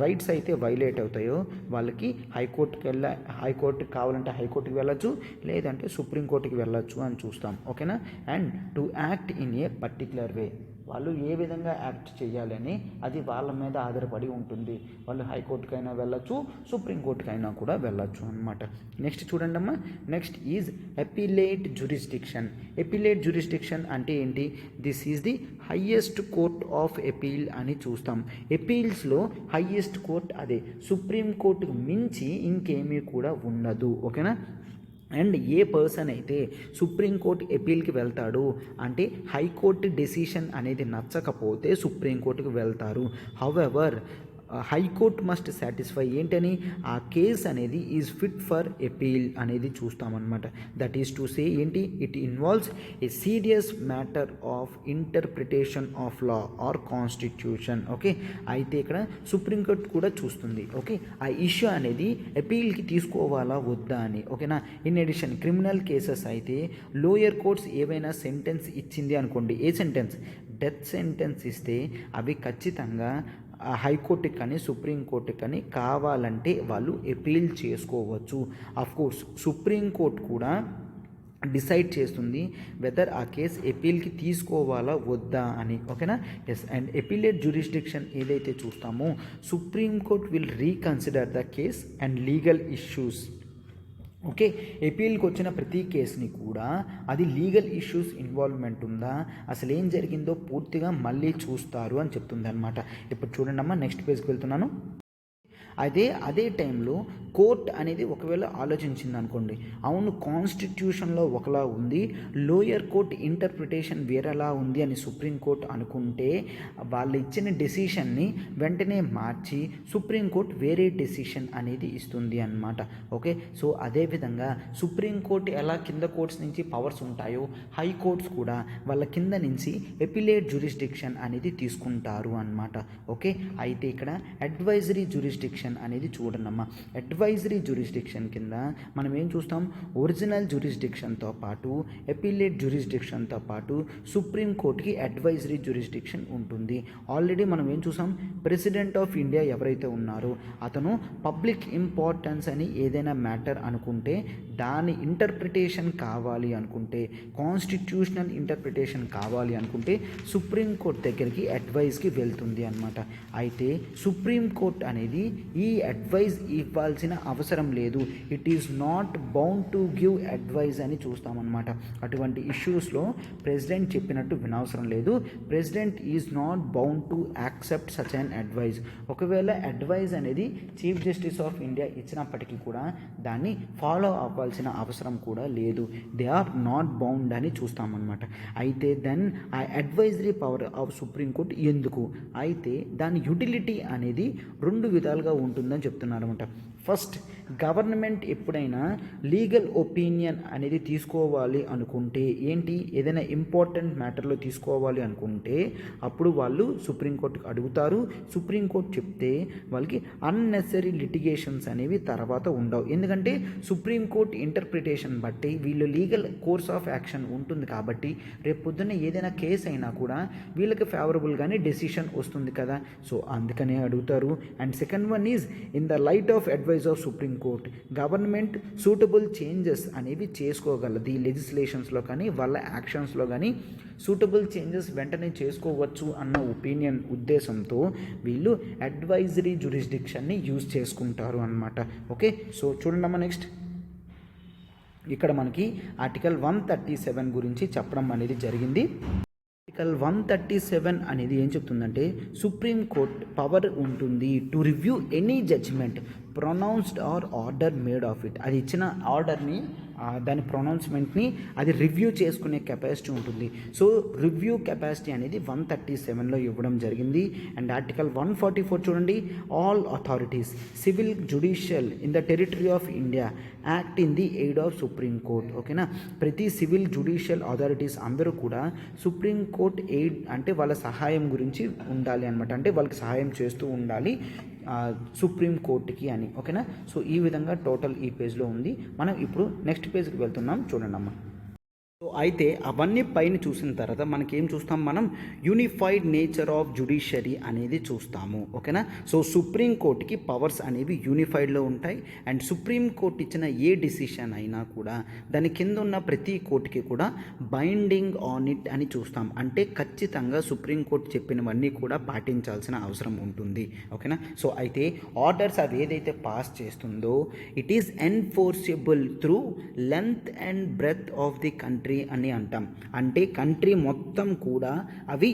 [SPEAKER 1] రైట్స్ అయితే వైలేట్ అవుతాయో వాళ్ళకి హైకోర్టుకి కావాలంటే హైకోర్టుకి వెళ్ళచ్చు, లేదంటే సుప్రీంకోర్టుకి వెళ్ళచ్చు అని చూస్తాం. ఓకేనా? And to act in a particular వే, వాళ్ళు ఏ విధంగా యాక్ట్ చేయాలని అది వాళ్ళ మీద ఆధారపడి ఉంటుంది. వాళ్ళు హైకోర్టుకైనా వెళ్ళచ్చు, సుప్రీంకోర్టుకైనా కూడా వెళ్ళచ్చు అనమాట. నెక్స్ట్ చూడండి అమ్మా, next is appellate jurisdiction. Appellate jurisdiction అంటే ఏంటి? This is the highest court of appeal అని చూస్తాం. అపీల్స్లో హయ్యెస్ట్ కోర్ట్ అదే, సుప్రీంకోర్టుకు మించి ఇంకేమీ కూడా ఉండదు. ఓకేనా? అండ్ ఏ పర్సన్ అయితే సుప్రీంకోర్టు అపీల్కి వెళ్తాడు అంటే హైకోర్టు డెసిషన్ అనేది నచ్చకపోతే సుప్రీంకోర్టుకి వెళ్తారు. హౌఎవర్ హైకోర్ట్ మస్ట్ సాటిస్ఫై ఏంటని ఆ కేస్ అనేది ఈజ్ ఫిట్ ఫర్ ఎపీల్ అనేది చూస్తామన్నమాట. దట్ ఈస్ టు సే ఏంటి, it involves a serious matter of interpretation of law or constitution. Okay, అయితే ఇక్కడ సుప్రీంకోర్టు కూడా చూస్తుంది. ఓకే, ఆ ఇష్యూ అనేది అపీల్కి తీసుకోవాలా వద్దా అని. ఓకేనా, ఇన్ ఎడిషన్ క్రిమినల్ కేసెస్ అయితే లోయర్ కోర్ట్స్ ఏవైనా సెంటెన్స్ ఇచ్చింది అనుకోండి, ఏ సెంటెన్స్, డెత్ సెంటెన్స్ ఇస్తే అవి ఖచ్చితంగా హైకోర్టుకి కానీ సుప్రీంకోర్టుకి కానీ కావాలంటే వాళ్ళు అపీల్ చేసుకోవచ్చు. అఫ్కోర్స్ సుప్రీంకోర్టు కూడా డిసైడ్ చేస్తుంది వెదర్ ఆ కేస్ ఎపీల్కి తీసుకోవాలా వద్దా అని. ఓకేనా, ఎస్. అండ్ ఎపీలేట్ జ్యూరిస్డిక్షన్ ఏదైతే చూస్తామో Supreme Court will reconsider the case and legal issues. Okay, ఎపీల్కి వచ్చిన ప్రతి కేసుని కూడా అది లీగల్ ఇష్యూస్ ఇన్వాల్వ్మెంట్ ఉందా, అసలు ఏం జరిగిందో పూర్తిగా మళ్ళీ చూస్తారు అని చెప్తుంది అనమాట. ఇప్పుడు చూడండి అమ్మా, నెక్స్ట్ పేజ్కి వెళ్తున్నాను. అదే టైంలో కోర్ట్ అనేది ఒకవేళ ఆలోచించింది అనుకోండి, అవును కాన్స్టిట్యూషన్లో ఒకలా ఉంది, లోయర్ కోర్ట్ ఇంటర్ప్రిటేషన్ వేరేలా ఉంది అని సుప్రీంకోర్టు అనుకుంటే వాళ్ళు ఇచ్చిన డెసిషన్ని వెంటనే మార్చి సుప్రీంకోర్టు వేరే డెసిషన్ అనేది ఇస్తుంది అన్నమాట. ఓకే, సో అదేవిధంగా సుప్రీంకోర్టు ఎలా కింద కోర్ట్స్ నుంచి పవర్స్ ఉంటాయో హైకోర్ట్స్ కూడా వాళ్ళ కింద నుంచి ఎపిలేట్ జ్యూరిస్డిక్షన్ అనేది తీసుకుంటారు అన్నమాట. ఓకే, అయితే ఇక్కడ అడ్వైజరీ జ్యూరిస్డిక్షన్ అనేది చూడనమ్మా. అడ్వైజరీ జ్యూరిస్డిక్షన్ కింద మనం ఏం చూస్తాం, ఒరిజినల్ జ్యూరిస్డిక్షన్తో పాటు ఎపిలేట్ జ్యూరిస్డిక్షన్తో పాటు సుప్రీంకోర్టుకి అడ్వైజరీ జ్యూరిస్డిక్షన్ ఉంటుంది. ఆల్రెడీ మనం ఏం చూసాం, ప్రెసిడెంట్ ఆఫ్ ఇండియా ఎవరైతే ఉన్నారో అతను పబ్లిక్ ఇంపార్టెన్స్ అని ఏదైనా మ్యాటర్ అనుకుంటే, దాని ఇంటర్ప్రిటేషన్ కావాలి అనుకుంటే, కాన్స్టిట్యూషనల్ ఇంటర్ప్రిటేషన్ కావాలి అనుకుంటే సుప్రీంకోర్టు దగ్గరికి అడ్వైజ్కి వెళ్తుంది అన్నమాట. అయితే సుప్రీంకోర్టు అనేది ఈ అడ్వైజ్ ఇవ్వాల్సిన అవసరం లేదు, it is not bound to give advice అని చూస్తామన్నమాట. అటువంటి ఇష్యూస్లో ప్రెసిడెంట్ చెప్పినట్టు వినవసరం లేదు, president is not bound to accept such an advice. ఒకవేళ అడ్వైజ్ అనేది చీఫ్ జస్టిస్ ఆఫ్ ఇండియా ఇచ్చినప్పటికీ కూడా దాన్ని ఫాలో అవ్వాల్సిన అవసరం కూడా లేదు, దే ఆర్ నాట్ బౌండ్ అని చూస్తామన్నమాట. అయితే దెన్ ఆ అడ్వైజరీ పవర్ ఆఫ్ సుప్రీంకోర్టు ఎందుకు, అయితే దాని యుటిలిటీ అనేది రెండు విధాలుగా ఉంటుందని చెప్తున్నారు అనమాట. ఫస్ట్, గవర్నమెంట్ ఎప్పుడైనా లీగల్ ఒపీనియన్ అనేది తీసుకోవాలి అనుకుంటే, ఏంటి ఏదైనా ఇంపార్టెంట్ మ్యాటర్లో తీసుకోవాలి అనుకుంటే అప్పుడు వాళ్ళు సుప్రీంకోర్టుకి అడుగుతారు. సుప్రీంకోర్టు చెప్తే వాళ్ళకి అన్నెసరీ లిటిగేషన్స్ అనేవి తర్వాత ఉండవు, ఎందుకంటే సుప్రీంకోర్టు ఇంటర్ప్రిటేషన్ బట్టి వీళ్ళు లీగల్ కోర్స్ ఆఫ్ యాక్షన్ ఉంటుంది కాబట్టి రేపు పొద్దున్న ఏదైనా కేసు అయినా కూడా వీళ్ళకి ఫేవరబుల్గానే డెసిషన్ వస్తుంది కదా, సో అందుకనే అడుగుతారు. And second one is in the light of advice of supreme court government suitable changes అనేవి చేసుకోగలది, లెజిస్లేషన్స్లో కానీ వాళ్ళ యాక్షన్స్లో కానీ సూటబుల్ చేంజెస్ వెంటనే చేసుకోవచ్చు అన్న ఒపీనియన్ ఉద్దేశంతో వీళ్ళు అడ్వైజరీ జ్యూరిస్డిక్షన్ని యూజ్ చేసుకుంటారు అన్నమాట. ఓకే, సో చూడండి నెక్స్ట్ ఇక్కడ మనకి ఆర్టికల్ 137 గురించి చెప్పడం అనేది జరిగింది. ఆర్టికల్ 137 అనేది ఏం చెప్తుందంటే, సుప్రీం కోర్ట్ పవర్ ఉంటుంది to review any judgment pronounced or order made of it. అది ఇచ్చిన ఆర్డర్ని దాని ప్రొనౌన్స్మెంట్ని అది రివ్యూ చేసుకునే కెపాసిటీ ఉంటుంది. సో రివ్యూ కెపాసిటీ అనేది 137లో ఇవ్వడం జరిగింది. అండ్ ఆర్టికల్ 144 చూడండి, all authorities civil judicial in the territory of India act in the aid of supreme court. ఓకేనా, ప్రతి సివిల్ జ్యుడిషియల్ అథారిటీస్ అందరూ కూడా సుప్రీం కోర్ట్ ఎయిడ్ అంటే వాళ్ళ సహాయం గురించి ఉండాలి అనమాట, అంటే వాళ్ళకి సహాయం చేస్తూ ఉండాలి సుప్రీం కోర్టుకి అని. ఓకేనా, సో ఈ విధంగా టోటల్ ఈ పేజ్లో ఉంది. మనం ఇప్పుడు నెక్స్ట్ పేజ్కి వెళ్తున్నాం, చూడండి అమ్మ. సో అయితే అవన్నీ పైన చూసిన తర్వాత మనకేం చూస్తాం, మనం యూనిఫైడ్ నేచర్ ఆఫ్ జ్యుడిషియరీ అనేది చూస్తాము. ఓకేనా, సో సుప్రీం కోర్టుకి పవర్స్ అనేవి యూనిఫైడ్లో ఉంటాయి. అండ్ సుప్రీం కోర్టు ఇచ్చిన ఏ డిసిషన్ అయినా కూడా దాని కింద ఉన్న ప్రతి కోర్టుకి కూడా బైండింగ్ ఆన్ ఇట్ అని చూస్తాం, అంటే ఖచ్చితంగా సుప్రీం కోర్టు చెప్పినవన్నీ కూడా పాటించాల్సిన అవసరం ఉంటుంది. ఓకేనా, సో అయితే ఆర్డర్స్ అది ఏదైతే పాస్ చేస్తుందో it is enforceable through length and breadth of the country అని అంటాం, అంటే కంట్రీ మొత్తం కూడా అవి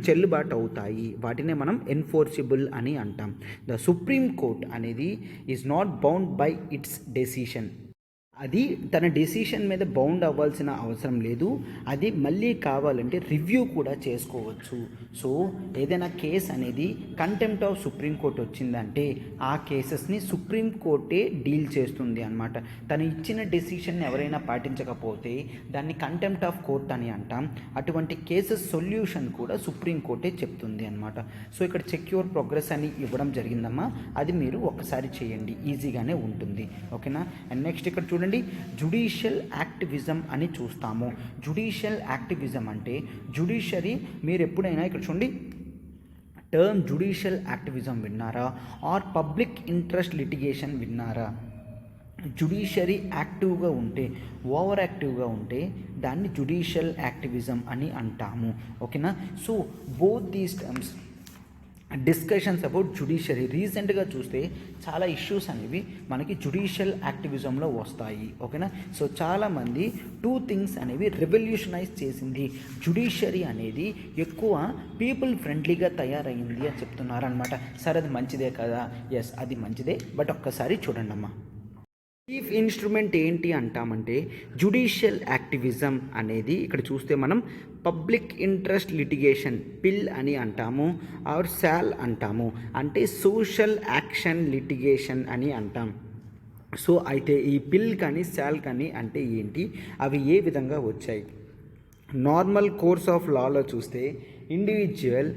[SPEAKER 1] చెల్లుబాటు అవుతాయి, వాటినే మనం ఎన్ఫోర్సిబుల్ అని అంటాం. ద సుప్రీం కోర్ట్ అనేది is not bound by it's decision.
[SPEAKER 2] అది తన డెసిషన్ మీద బౌండ్ అవ్వాల్సిన అవసరం లేదు. అది మళ్ళీ కావాలంటే రివ్యూ కూడా చేసుకోవచ్చు. సో ఏదైనా కేస్ అనేది కంటెంప్ట్ ఆఫ్ సుప్రీంకోర్టు వచ్చిందంటే ఆ కేసెస్ని సుప్రీంకోర్టే డీల్ చేస్తుంది అన్నమాట. తను ఇచ్చిన డెసిషన్ ఎవరైనా పాటించకపోతే దాన్ని కంటెంప్ట్ ఆఫ్ కోర్ట్ అని అంటాం. అటువంటి కేసెస్ సొల్యూషన్ కూడా సుప్రీంకోర్టే చెప్తుంది అన్నమాట. సో ఇక్కడ చెక్ యువర్ ప్రోగ్రెస్ అని ఇవ్వడం జరిగిందమ్మా. అది మీరు ఒక్కసారి చేయండి, ఈజీగానే ఉంటుంది. ఓకేనా. అండ్ నెక్స్ట్ ఇక్కడ చూడండి, జుడిషియల్ యాక్టివిజం అని చూస్తాము. జుడిషియల్ యాక్టివిజం అంటే జుడిషియరీ, మీరు ఎప్పుడైనా ఇక్కడ చూడండి టర్మ్ జుడిషియల్ యాక్టివిజం విన్నారా? ఆర్ పబ్లిక్ ఇంట్రెస్ట్ లిటిగేషన్ విన్నారా? జుడిషియరీ యాక్టివ్గా ఉంటే, ఓవర్ యాక్టివ్గా ఉంటే దాన్ని జుడిషియల్ యాక్టివిజం అని అంటాము. ఓకేనా. So both these terms discussions about judiciary. రీసెంట్గా చూస్తే చాలా ఇష్యూస్ అనేవి మనకి జుడిషియల్ యాక్టివిజంలో వస్తాయి. ఓకేనా. సో చాలామంది టూ థింగ్స్ అనేవి రెవల్యూషనైజ్ చేసింది. జుడిషియరీ అనేది ఎక్కువ పీపుల్ ఫ్రెండ్లీగా తయారైంది అని చెప్తున్నారు అనమాట. సరే, అది మంచిదే కదా? ఎస్, అది మంచిదే. బట్ ఒక్కసారి చూడండి అమ్మా, చీఫ్ ఇన్స్ట్రుమెంట్ ఏంటి అంటామంటే జుడిషియల్ యాక్టివిజం అనేది ఇక్కడ చూస్తే మనం పబ్లిక్ ఇంట్రెస్ట్ లిటిగేషన్ పిల్ అని అంటాము, ఆర్ శాల్ అంటాము. అంటే సోషల్ యాక్షన్ లిటిగేషన్ అని అంటాం. సో అయితే ఈ పిల్ కానీ శాల్ కానీ అంటే ఏంటి, అవి ఏ విధంగా వచ్చాయి? నార్మల్ కోర్స్ ఆఫ్ లాలో చూస్తే ఇండివిజువల్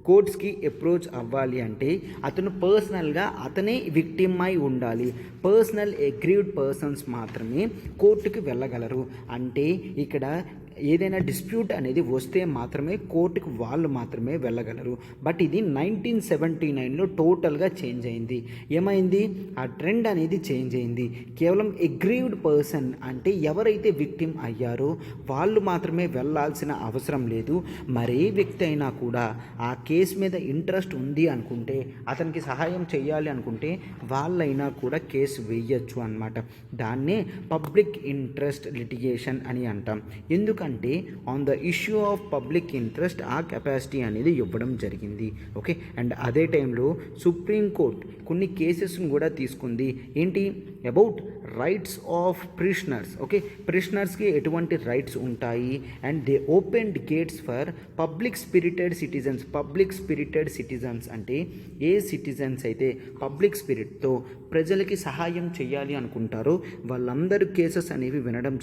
[SPEAKER 2] కోర్ట్స్కి అప్రోచ్ అవ్వాలి అంటే అతను పర్సనల్గా అతనే విక్టిమ్ అయి ఉండాలి. పర్సనల్ అగ్రీవ్డ్ పర్సన్స్ మాత్రమే కోర్టుకి వెళ్ళగలరు. అంటే ఇక్కడ ఏదైనా డిస్ప్యూట్ అనేది వస్తే మాత్రమే కోర్టుకు వాళ్ళు మాత్రమే వెళ్ళగలరు. బట్ ఇది 1979లో టోటల్గా చేంజ్ అయింది. ఏమైంది? ఆ ట్రెండ్ అనేది చేంజ్ అయింది. కేవలం అగ్రీవ్డ్ పర్సన్ అంటే ఎవరైతే విక్టిమ్ అయ్యారో వాళ్ళు మాత్రమే వెళ్ళాల్సిన అవసరం లేదు. మరే వ్యక్తి అయినా కూడా ఆ కేసు మీద ఇంట్రెస్ట్ ఉంది అనుకుంటే, అతనికి సహాయం చేయాలి అనుకుంటే వాళ్ళైనా కూడా కేసు వేయచ్చు అన్నమాట. దాన్నే పబ్లిక్ ఇంట్రెస్ట్ లిటిగేషన్ అని అంటాం. ఎందుకంటే on the issue of public interest ఆ కెపాసిటీ అనేది ఇవ్వడం జరిగింది. ఓకే. అండ్ అదే టైంలో సుప్రీంకోర్టు కొన్ని కేసెస్ని కూడా తీసుకుంది. ఏంటి? About rights of prisoners. Okay, ప్రిజనర్స్కి ఎటువంటి రైట్స్ ఉంటాయి? And they opened gates for public spirited citizens. Public spirited citizens అంటే ఏ సిటిజన్స్ అయితే పబ్లిక్ స్పిరిట్తో ప్రజలకి సహాయం చేయాలి అనుకుంటారో వాళ్ళందరూ కేసెస్ అనేవి వినడం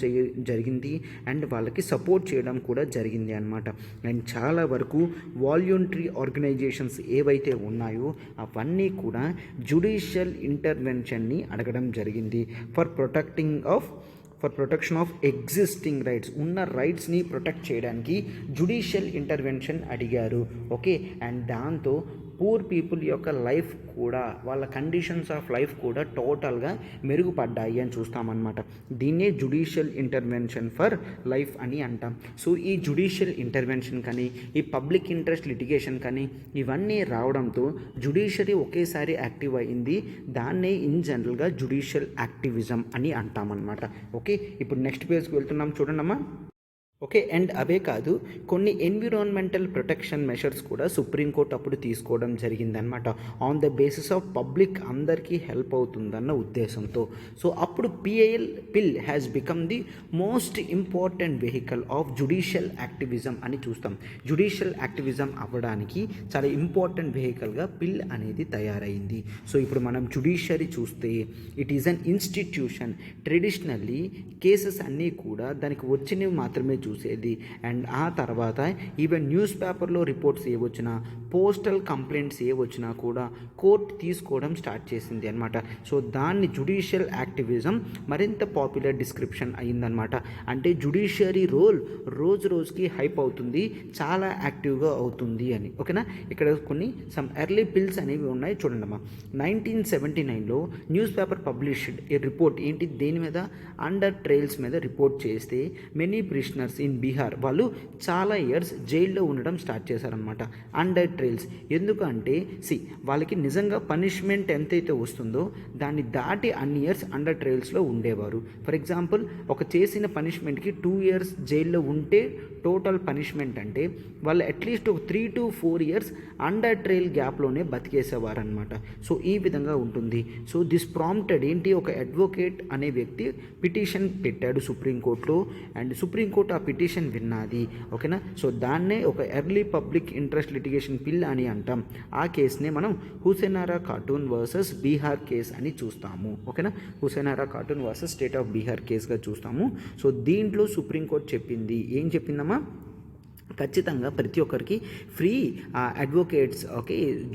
[SPEAKER 2] జరిగింది. అండ్ వాళ్ళకి సపోర్ట్ చేయడం కూడా జరిగింది అన్నమాట. అండ్ చాలా వరకు వాలంటరీ ఆర్గనైజేషన్స్ ఏవైతే ఉన్నాయో అవన్నీ కూడా జుడిషియల్ ఇంటర్వెన్షన్ని అడగడం జరిగింది. For protection of existing rights, ఉన్న రైట్స్ని ప్రొటెక్ట్ చేయడానికి జుడిషియల్ ఇంటర్వెన్షన్ అడిగారు. ఓకే. అండ్ దాంతో పూర్ పీపుల్ యొక్క లైఫ్ కూడా, వాళ్ళ కండిషన్స్ ఆఫ్ లైఫ్ కూడా టోటల్గా మెరుగుపడ్డాయి అని చూస్తామన్నమాట. దీన్నే జుడిషియల్ ఇంటర్వెన్షన్ ఫర్ లైఫ్ అని అంటాం. సో ఈ జుడిషియల్ ఇంటర్వెన్షన్ కానీ ఈ పబ్లిక్ ఇంట్రెస్ట్ లిటిగేషన్ కానీ ఇవన్నీ రావడంతో జుడిషియరీ ఒకేసారి యాక్టివ్ అయింది. దాన్నే ఇన్ జనరల్గా జుడిషియల్ యాక్టివిజం అని అంటామన్నమాట. ఓకే, ఇప్పుడు నెక్స్ట్ పేజ్కి వెళ్తున్నాం, చూడండమ్మా. ఓకే. అండ్ అవే కాదు, కొన్ని ఎన్విరాన్మెంటల్ ప్రొటెక్షన్ మెషర్స్ కూడా సుప్రీంకోర్టు అప్పుడు తీసుకోవడం జరిగిందనమాట. On the basis of public అందరికీ హెల్ప్ అవుతుందన్న ఉద్దేశంతో. సో అప్పుడు పిల్ has become the most important vehicle of judicial activism అని చూస్తాం. జుడిషియల్ యాక్టివిజం అవ్వడానికి చాలా ఇంపార్టెంట్ వెహికల్గా పిల్ అనేది తయారైంది. సో ఇప్పుడు మనం జుడిషియరీ చూస్తే it is an institution. Traditionally cases అన్నీ కూడా దానికి వచ్చినవి మాత్రమే చూసేది. అండ్ ఆ తర్వాత ఈవెన్ న్యూస్ పేపర్లో రిపోర్ట్స్ ఏ వచ్చినా, పోస్టల్ కంప్లైంట్స్ ఏ వచ్చినా కూడా కోర్టు తీసుకోవడం స్టార్ట్ చేసింది అనమాట. సో దాన్ని జుడిషియల్ యాక్టివిజం మరింత పాపులర్ డిస్క్రిప్షన్ అయ్యిందనమాట. అంటే జుడిషియరీ రోల్ రోజు రోజుకి హైప్ అవుతుంది, చాలా యాక్టివ్గా అవుతుంది అని. ఓకేనా. ఇక్కడ కొన్ని సమ్ ఎర్లీ పిల్స్ అనేవి ఉన్నాయి, చూడండమ్మా. 1979లో న్యూస్ పేపర్ పబ్లిష్డ్ ఏ రిపోర్ట్. ఏంటి? దేని మీద? అండర్ ట్రయల్స్ మీద రిపోర్ట్ చేస్తే many prisoners procedures in Bihar వాళ్ళు చాలా ఇయర్స్ జైల్లో ఉండడం స్టార్ట్ చేశారనమాట అండర్ ట్రయల్స్. ఎందుకంటే వాళ్ళకి నిజంగా పనిష్మెంట్ ఎంతైతే వస్తుందో దాన్ని దాటి అన్ని ఇయర్స్ అండర్ ట్రయల్స్లో ఉండేవారు. ఫర్ ఎగ్జాంపుల్ ఒక చేసిన పనిష్మెంట్కి 2 years జైల్లో ఉంటే టోటల్ పనిష్మెంట్ అంటే వాళ్ళు అట్లీస్ట్ ఒక 3 to 4 years అండర్ ట్రయల్ గ్యాప్లోనే బతికేసేవారు అనమాట. సో ఈ విధంగా ఉంటుంది. సో దిస్ ప్రాంప్టెడ్ ఏంటి, ఒక అడ్వకేట్ అనే వ్యక్తి పిటిషన్ పెట్టాడు సుప్రీంకోర్టులో అండ్ సుప్రీంకోర్టు ఆ పిటిషన్ విన్నది. ఓకేనా. సో దాన్నే ఒక early public interest litigation PIL అని అంటాం. ఆ కేసునే మనం హుసేనారా ఖాటూన్ వర్సెస్ బీహార్ కేస్ అని చూస్తాము. ఓకేనా. Hussainara Khatoon versus state of Bihar కేసుగా చూస్తాము. సో దీంట్లో సుప్రీంకోర్టు చెప్పింది ఏం చెప్పిందమ్మా, ఖచ్చితంగా ప్రతి ఒక్కరికి ఫ్రీ అడ్వకేట్స్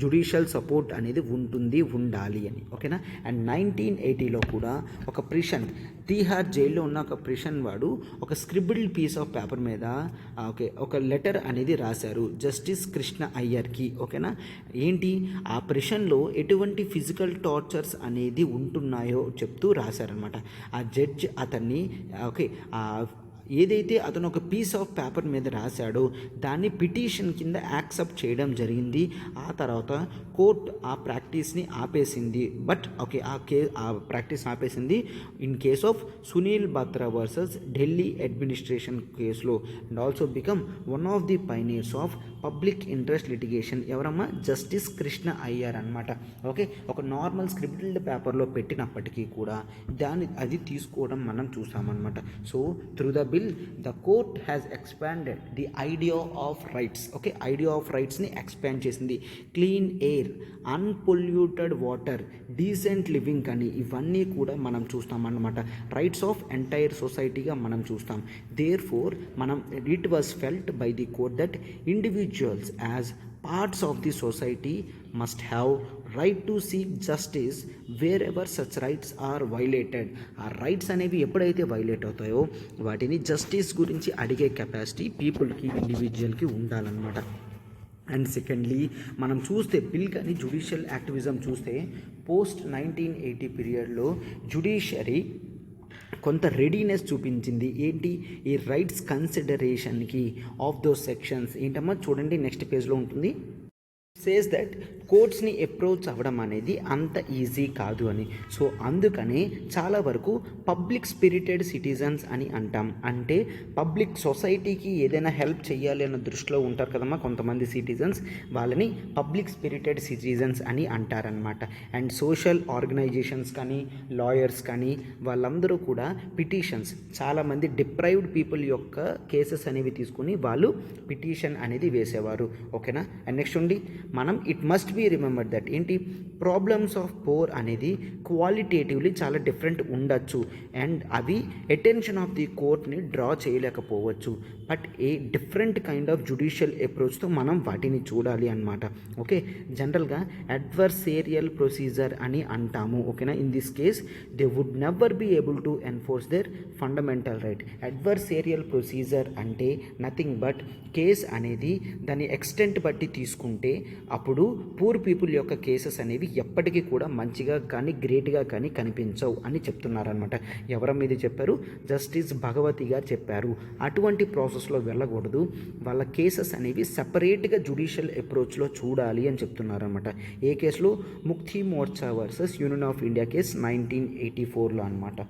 [SPEAKER 2] జ్యుడిషియల్ సపోర్ట్ అనేది ఉండాలి అని. ఓకేనా. అండ్ 1980లో కూడా ఒక ప్రిషన్ తీహార్ జైల్లో ఉన్న ఒక ప్రిషన్ వాడు ఒక స్క్రిబుల్డ్ పీస్ ఆఫ్ పేపర్ మీద ఒక లెటర్ అనేది రాశారు జస్టిస్ కృష్ణ అయ్యర్కి. ఓకేనా. ఏంటి ఆ ప్రిషన్లో ఎటువంటి ఫిజికల్ టార్చర్స్ అనేది ఉంటున్నాయో చెప్తూ రాశారనమాట. ఆ జడ్జ్ అతన్ని ఏదైతే అతను ఒక పీస్ ఆఫ్ పేపర్ మీద రాశాడో దాన్ని పిటిషన్ కింద యాక్సెప్ట్ చేయడం జరిగింది. ఆ తర్వాత కోర్ట్ ఆ ప్రాక్టీస్ని ఆపేసింది. బట్ ఆ ప్రాక్టీస్ ఆపేసింది in case of Sunil Batra versus Delhi administration కేసులో and also become one of the pioneers of public interest litigation. ఎవరమ్మా, జస్టిస్ కృష్ణ అయ్యర్ అనమాట. ఒక నార్మల్ స్క్రిప్టెడ్ పేపర్లో పెట్టినప్పటికీ కూడా అది తీసుకోవడం మనం చూసామన్నమాట. So through the PIL the court has expanded the idea of rights. Idea of రైట్స్ని ఎక్స్పాండ్ చేసింది. Clean air, unpolluted water, decent living అని ఇవన్నీ కూడా మనం చూస్తాం అన్నమాట. రైట్స్ ఆఫ్ ఎంటైర్ సొసైటీగా మనం చూస్తాం. Therefore it was felt by the court that individuals as parts of the society must have right to seek justice wherever such rights are violated. ఆ రైట్స్ అనేవి ఎప్పుడైతే violate అవుతాయో వాటిని justice గురించి అడిగే కెపాసిటీ పీపుల్కి, ఇండివిజువల్కి ఉండాలన్నమాట. And secondly మనం చూస్తే బిల్ కానీ జ్యుడిషియల్ యాక్టివిజం చూస్తే పోస్ట్ 1980 పీరియడ్లో జ్యుడిషియరీ కొంత రెడీనెస్ చూపించింది. ఏంటి, ఈ రైట్స్ కన్సిడరేషన్కి ఆఫ్ దోస్ సెక్షన్స్. ఏంటమ్మా చూడండి, నెక్స్ట్ పేజ్లో ఉంటుంది. సేస్ దట్ కోర్ట్స్ని అప్రోచ్ అవ్వడం అనేది అంత ఈజీ కాదు అని. సో అందుకనే చాలా వరకు పబ్లిక్ స్పిరిటెడ్ సిటిజన్స్ అని అంటాం. అంటే పబ్లిక్ సొసైటీకి ఏదైనా హెల్ప్ చేయాలి అన్న దృష్టిలో ఉంటారు కదమ్మా కొంతమంది సిటిజన్స్, వాళ్ళని పబ్లిక్ స్పిరిటెడ్ సిటిజన్స్ అని అంటారనమాట. అండ్ సోషల్ ఆర్గనైజేషన్స్ కానీ లాయర్స్ కానీ వాళ్ళందరూ కూడా పిటిషన్స్, చాలామంది డిప్రైవ్డ్ పీపుల్ యొక్క కేసెస్ అనేవి తీసుకుని వాళ్ళు పిటిషన్ అనేది వేసేవారు. ఓకేనా. అండ్ నెక్స్ట్ ఉండి it must be remember that ఏంటి, ప్రాబ్లమ్స్ ఆఫ్ పోర్ అనేది క్వాలిటేటివ్లీ చాలా డిఫరెంట్ ఉండొచ్చు అండ్ అవి అటెన్షన్ ఆఫ్ ది కోర్ట్ని డ్రా చేయలేకపోవచ్చు. But a different kind of judicial అప్రోచ్తో మనం వాటిని చూడాలి అన్నమాట. జనరల్గా అడ్వర్సేరియల్ ప్రొసీజర్ అని అంటాము. ఓకేనా. In this case they would never be able to enforce their fundamental right. Adversarial procedure అంటే నథింగ్ బట్ కేస్ అనేది దాని ఎక్స్టెంట్ బట్టి తీసుకుంటే అప్పుడు పూర్ పీపుల్ యొక్క కేసెస్ అనేవి ఎప్పటికీ కూడా మంచిగా కానీ గ్రేట్గా కానీ కనిపించవు అని చెప్తున్నారనమాట. ఎవరి మీద చెప్పారు, జస్టిస్ భగవతి గారు చెప్పారు. అటువంటి ప్రాసెస్లో వెళ్ళకూడదు, వాళ్ళ కేసెస్ అనేవి సపరేట్గా జ్యుడిషియల్ అప్రోచ్లో చూడాలి అని చెప్తున్నారనమాట. ఏ కేసులో, Mukti Morcha versus Union of India case 1984లో అనమాట.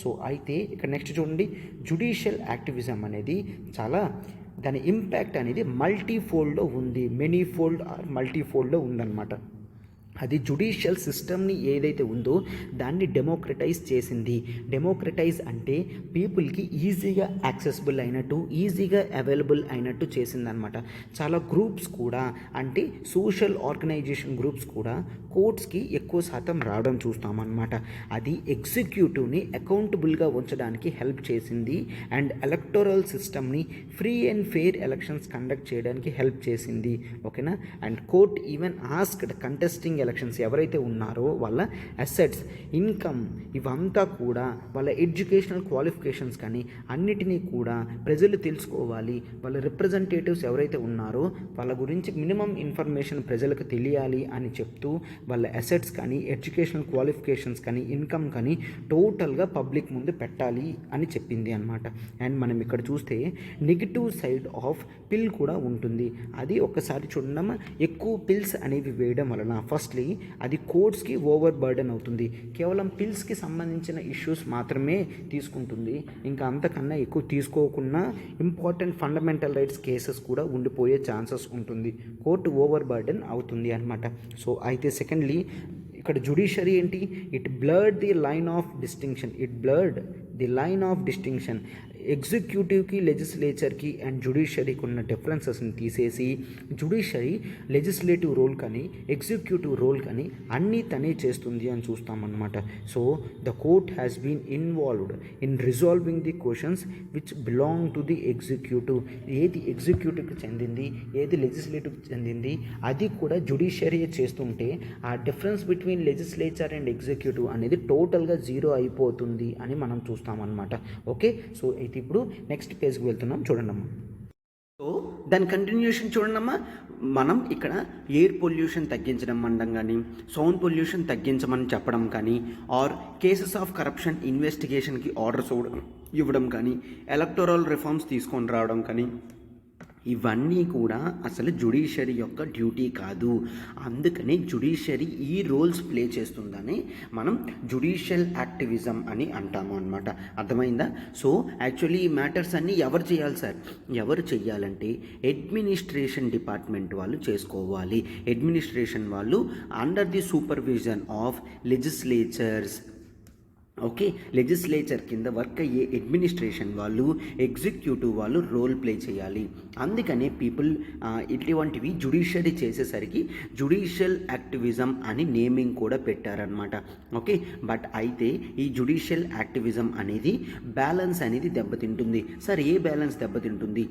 [SPEAKER 2] సో అయితే ఇక్కడ నెక్స్ట్ చూడండి, జ్యుడిషియల్ యాక్టివిజం అనేది చాలా దాని ఇంపాక్ట్ అనేది మల్టీఫోల్డ్లో ఉంది, మెనీ ఫోల్డ్ ఆర్ మల్టీఫోల్డ్లో ఉందన్నమాట. అది జ్యుడిషియల్ సిస్టమ్ని ఏదైతే ఉందో దాన్ని డెమోక్రటైజ్ చేసింది. డెమోక్రటైజ్ అంటే పీపుల్కి ఈజీగా యాక్సెసిబుల్ అయినట్టు, ఈజీగా అవైలబుల్ అయినట్టు చేసిందనమాట. చాలా గ్రూప్స్ కూడా, అంటే సోషల్ ఆర్గనైజేషన్ గ్రూప్స్ కూడా కోర్ట్స్కి ఎక్కువ శాతం రావడం చూస్తామన్నమాట. అది ఎగ్జిక్యూటివ్ని అకౌంటబుల్గా ఉంచడానికి హెల్ప్ చేసింది అండ్ ఎలక్టోరల్ సిస్టమ్ని free and fair elections conduct చేయడానికి హెల్ప్ చేసింది. ఓకేనా. And court even asked contesting elections ఎవరైతే ఉన్నారో వాళ్ళ అసెట్స్, ఇన్కమ్ ఇవంతా కూడా వాళ్ళ ఎడ్యుకేషనల్ క్వాలిఫికేషన్స్ కానీ అన్నిటినీ కూడా ప్రజలు తెలుసుకోవాలి. వాళ్ళ రిప్రజెంటేటివ్స్ ఎవరైతే ఉన్నారో వాళ్ళ గురించి మినిమం ఇన్ఫర్మేషన్ ప్రజలకు తెలియాలి అని చెప్తూ వాళ్ళ అసెట్స్ కానీ ఎడ్యుకేషనల్ క్వాలిఫికేషన్స్ కానీ ఇన్కమ్ కానీ టోటల్గా పబ్లిక్ ముందు పెట్టాలి అని చెప్పింది అనమాట. అండ్ మనం ఇక్కడ చూస్తే నెగిటివ్ సైడ్ ఆఫ్ పిల్ కూడా ఉంటుంది. అది ఒక్కసారి చూడడం, ఎక్కువ పిల్స్ అనేవి వేయడం వలన ఫస్ట్లీ అది కోర్ట్స్కి ఓవర్ బర్డెన్ అవుతుంది. కేవలం పిల్స్కి సంబంధించిన ఇష్యూస్ మాత్రమే తీసుకుంటుంది, ఇంకా అంతకన్నా ఎక్కువ తీసుకోకుండా ఇంపార్టెంట్ ఫండమెంటల్ రైట్స్ కేసెస్ కూడా ఉండిపోయే ఛాన్సెస్ ఉంటుంది. కోర్టు ఓవర్ బర్డెన్ అవుతుంది అనమాట. సో అయితే సెకండ్లీ ఇక్కడ జుడిషియరీ ఏంటి, it blurred the line of distinction. ఎగ్జిక్యూటివ్కి, లెజిస్లేచర్కి అండ్ జుడిషియరీకి ఉన్న డిఫరెన్సెస్ని తీసేసి జుడిషియరీ లెజిస్లేటివ్ రోల్ కానీ ఎగ్జిక్యూటివ్ రోల్ కానీ అన్నీ తనే చేస్తుంది అని చూస్తామన్నమాట. So the court has been involved in resolving the questions which belong to the executive. ఏది ఎగ్జిక్యూటివ్కి చెందింది, ఏది లెజిస్లేటివ్కి చెందింది అది కూడా జుడిషియరీయే చేస్తుంటే ఆ difference between legislature and executive అనేది టోటల్గా జీరో అయిపోతుంది అని మనం చూస్తామన్నమాట. ఓకే, సో అయితే ఇప్పుడు నెక్స్ట్ పేజ్కి వెళ్తున్నాం, చూడండమ్మా. సో దాని కంటిన్యూషన్ చూడండమ్మా. మనం ఇక్కడ ఎయిర్ పొల్యూషన్ తగ్గించడం అనడం కానీ, సౌండ్ పొల్యూషన్ తగ్గించమని చెప్పడం కానీ, ఆర్ కేసెస్ ఆఫ్ కరప్షన్ ఇన్వెస్టిగేషన్కి ఆర్డర్స్ ఇవ్వడం కానీ, ఎలక్టోరల్ రిఫార్మ్స్ తీసుకొని రావడం కానీ, ఇవన్నీ కూడా అసలు జుడిషియరీ యొక్క డ్యూటీ కాదు. అందుకని జుడిషియరీ ఈ రోల్స్ ప్లే చేస్తుందని మనం జుడిషియల్ యాక్టివిజం అని అంటాము అనమాట. అర్థమైందా? సో యాక్చువల్లీ ఈ మ్యాటర్స్ అన్నీ ఎవరు చేయాలి సార్? ఎవరు చేయాలంటే అడ్మినిస్ట్రేషన్ డిపార్ట్మెంట్ వాళ్ళు చేసుకోవాలి. అడ్మినిస్ట్రేషన్ వాళ్ళు under the supervision of legislatures. Okay, legislature కింద వర్క్ అయ్యే అడ్మినిస్ట్రేషన్ వాళ్ళు, ఎగ్జిక్యూటివ్ వాళ్ళు రోల్ ప్లే చేయాలి. అందుకనే పీపుల్ ఇటువంటివి జుడిషియరీ చేసేసరికి జుడిషియల్ యాక్టివిజం అని నేమింగ్ కూడా పెట్టారనమాట. ఓకే, బట్ అయితే ఈ జుడిషియల్ యాక్టివిజం అనేది బ్యాలెన్స్ అనేది దెబ్బతింటుంది. సార్ ఏ బ్యాలెన్స్ దెబ్బతింటుంది?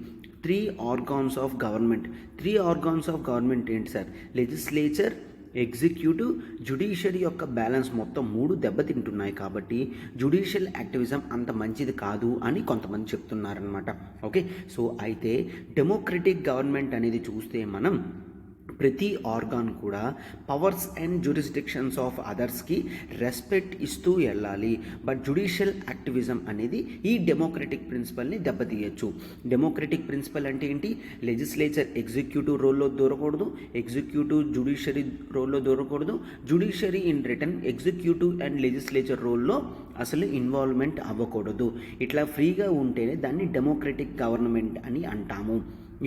[SPEAKER 2] 3 organs of government. 3 organs of government ఏంటి సార్? లెజిస్లేచర్, ఎగ్జిక్యూటివ్, జుడిషియరీ యొక్క బ్యాలెన్స్ మొత్తం 3 దెబ్బతింటున్నాయి. కాబట్టి జుడిషియల్ యాక్టివిజం అంత మంచిది కాదు అని కొంతమంది చెప్తున్నారనమాట. ఓకే, సో అయితే డెమోక్రటిక్ గవర్నమెంట్ అనేది చూస్తే మనం ప్రతి ఆర్గాన్ కూడా పవర్స్ అండ్ జ్యూరిస్డిక్షన్స్ ఆఫ్ అదర్స్కి రెస్పెక్ట్ ఇస్తూ వెళ్ళాలి. బట్ జుడిషియల్ యాక్టివిజం అనేది ఈ డెమోక్రటిక్ ప్రిన్సిపల్ని దెబ్బతీయచ్చు. డెమోక్రటిక్ ప్రిన్సిపల్ అంటే ఏంటి? లెజిస్లేచర్ ఎగ్జిక్యూటివ్ రోల్లో దూరకూడదు, ఎగ్జిక్యూటివ్ జుడిషియరీ రోల్లో దూరకూడదు, judiciary in return executive and legislature రోల్లో అసలు ఇన్వాల్వ్మెంట్ అవ్వకూడదు. ఇట్లా ఫ్రీగా ఉంటేనే దాన్ని డెమోక్రటిక్ గవర్నమెంట్ అని అంటాము.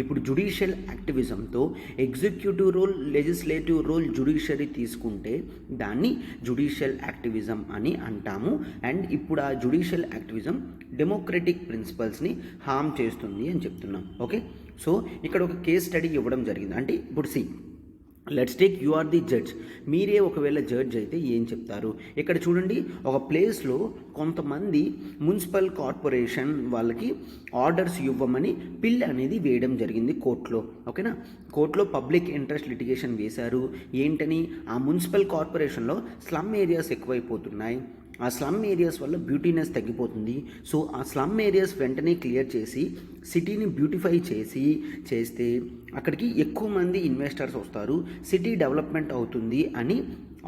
[SPEAKER 2] ఇప్పుడు జుడిషియల్ యాక్టివిజంతో executive role, legislative role judiciary తీసుకుంటే దాన్ని జుడిషియల్ యాక్టివిజం అని అంటాము. అండ్ ఇప్పుడు ఆ జుడిషియల్ యాక్టివిజం డెమోక్రటిక్ ప్రిన్సిపల్స్ని హార్మ్ చేస్తుంది అని చెప్తున్నాం. ఓకే, సో ఇక్కడ ఒక కేస్ స్టడీ ఇవ్వడం జరిగింది. అంటే ఇప్పుడు let's take you are the judge. మీరే ఒకవేళ జడ్జ్ అయితే ఏం చెప్తారు? ఇక్కడ చూడండి, ఒక ప్లేస్లో కొంతమంది మున్సిపల్ కార్పొరేషన్ వాళ్ళకి ఆర్డర్స్ ఇవ్వమని పిల్ అనేది వేయడం జరిగింది కోర్టులో. ఓకేనా, కోర్టులో పబ్లిక్ ఇంట్రెస్ట్ లిటిగేషన్ వేశారు. ఏంటని? ఆ మున్సిపల్ కార్పొరేషన్లో స్లమ్ ఏరియాస్ ఎక్కువైపోతున్నాయి, ఆ స్లమ్ ఏరియాస్ వల్ల బ్యూటీనెస్ తగ్గిపోతుంది. సో ఆ స్లమ్ ఏరియాస్ వెంటనే క్లియర్ చేసి సిటీని బ్యూటిఫై చేస్తే అక్కడికి ఎక్కువ మంది ఇన్వెస్టర్స్ వస్తారు, సిటీ డెవలప్మెంట్ అవుతుంది అని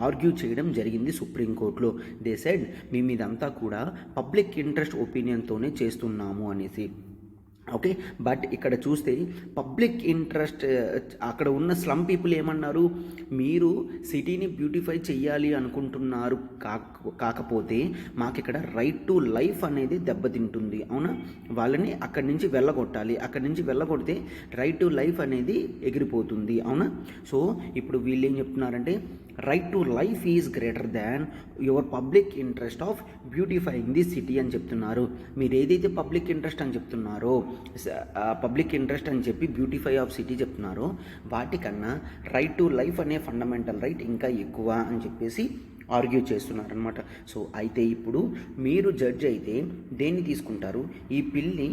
[SPEAKER 2] ఆర్గ్యూ చేయడం జరిగింది సుప్రీంకోర్టులో. దే సెడ్ మేము ఇదంతా కూడా పబ్లిక్ ఇంట్రెస్ట్ ఒపీనియన్తోనే చేస్తున్నాము అనేసి. ఓకే, బట్ ఇక్కడ చూస్తే పబ్లిక్ ఇంట్రెస్ట్ అక్కడ ఉన్న స్లమ్ పీపుల్ ఏమన్నారు? మీరు సిటీని బ్యూటిఫై చేయాలి అనుకుంటున్నారు, కాకపోతే మాకు ఇక్కడ రైట్ టు లైఫ్ అనేది దెబ్బతింటుంది. అవునా, వాళ్ళని అక్కడి నుంచి వెళ్ళగొట్టాలి, అక్కడి నుంచి వెళ్ళగొడితే రైట్ టు లైఫ్ అనేది ఎగిరిపోతుంది. అవునా, సో ఇప్పుడు వీళ్ళు ఏం చెప్తున్నారంటే right to life is greater than your public interest of beautifying the city అని చెప్తున్నారు. మీరు ఏదైతే పబ్లిక్ ఇంట్రెస్ట్ అని చెప్తున్నారో, పబ్లిక్ ఇంట్రెస్ట్ అని చెప్పి బ్యూటిఫై ఆఫ్ సిటీ చెప్తున్నారో వాటికన్నా రైట్ టు లైఫ్ అనే ఫండమెంటల్ రైట్ ఇంకా ఎక్కువ అని చెప్పేసి ఆర్గ్యూ చేస్తున్నారనమాట. సో అయితే ఇప్పుడు మీరు జడ్జ్ అయితే దేన్ని తీసుకుంటారు? ఈ పిల్ని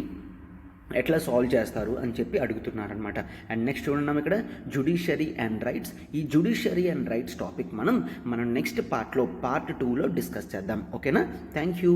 [SPEAKER 1] ఎట్లా సాల్వ్ చేస్తారు అని చెప్పి అడుగుతున్నారనమాట. అండ్ నెక్స్ట్ చూడండి ఇక్కడ జుడిషియరీ అండ్ రైట్స్. ఈ జుడిషియరీ అండ్ రైట్స్ టాపిక్ మనం నెక్స్ట్ పార్ట్లో పార్ట్ 2లో డిస్కస్ చేద్దాం. ఓకేనా? Thank you.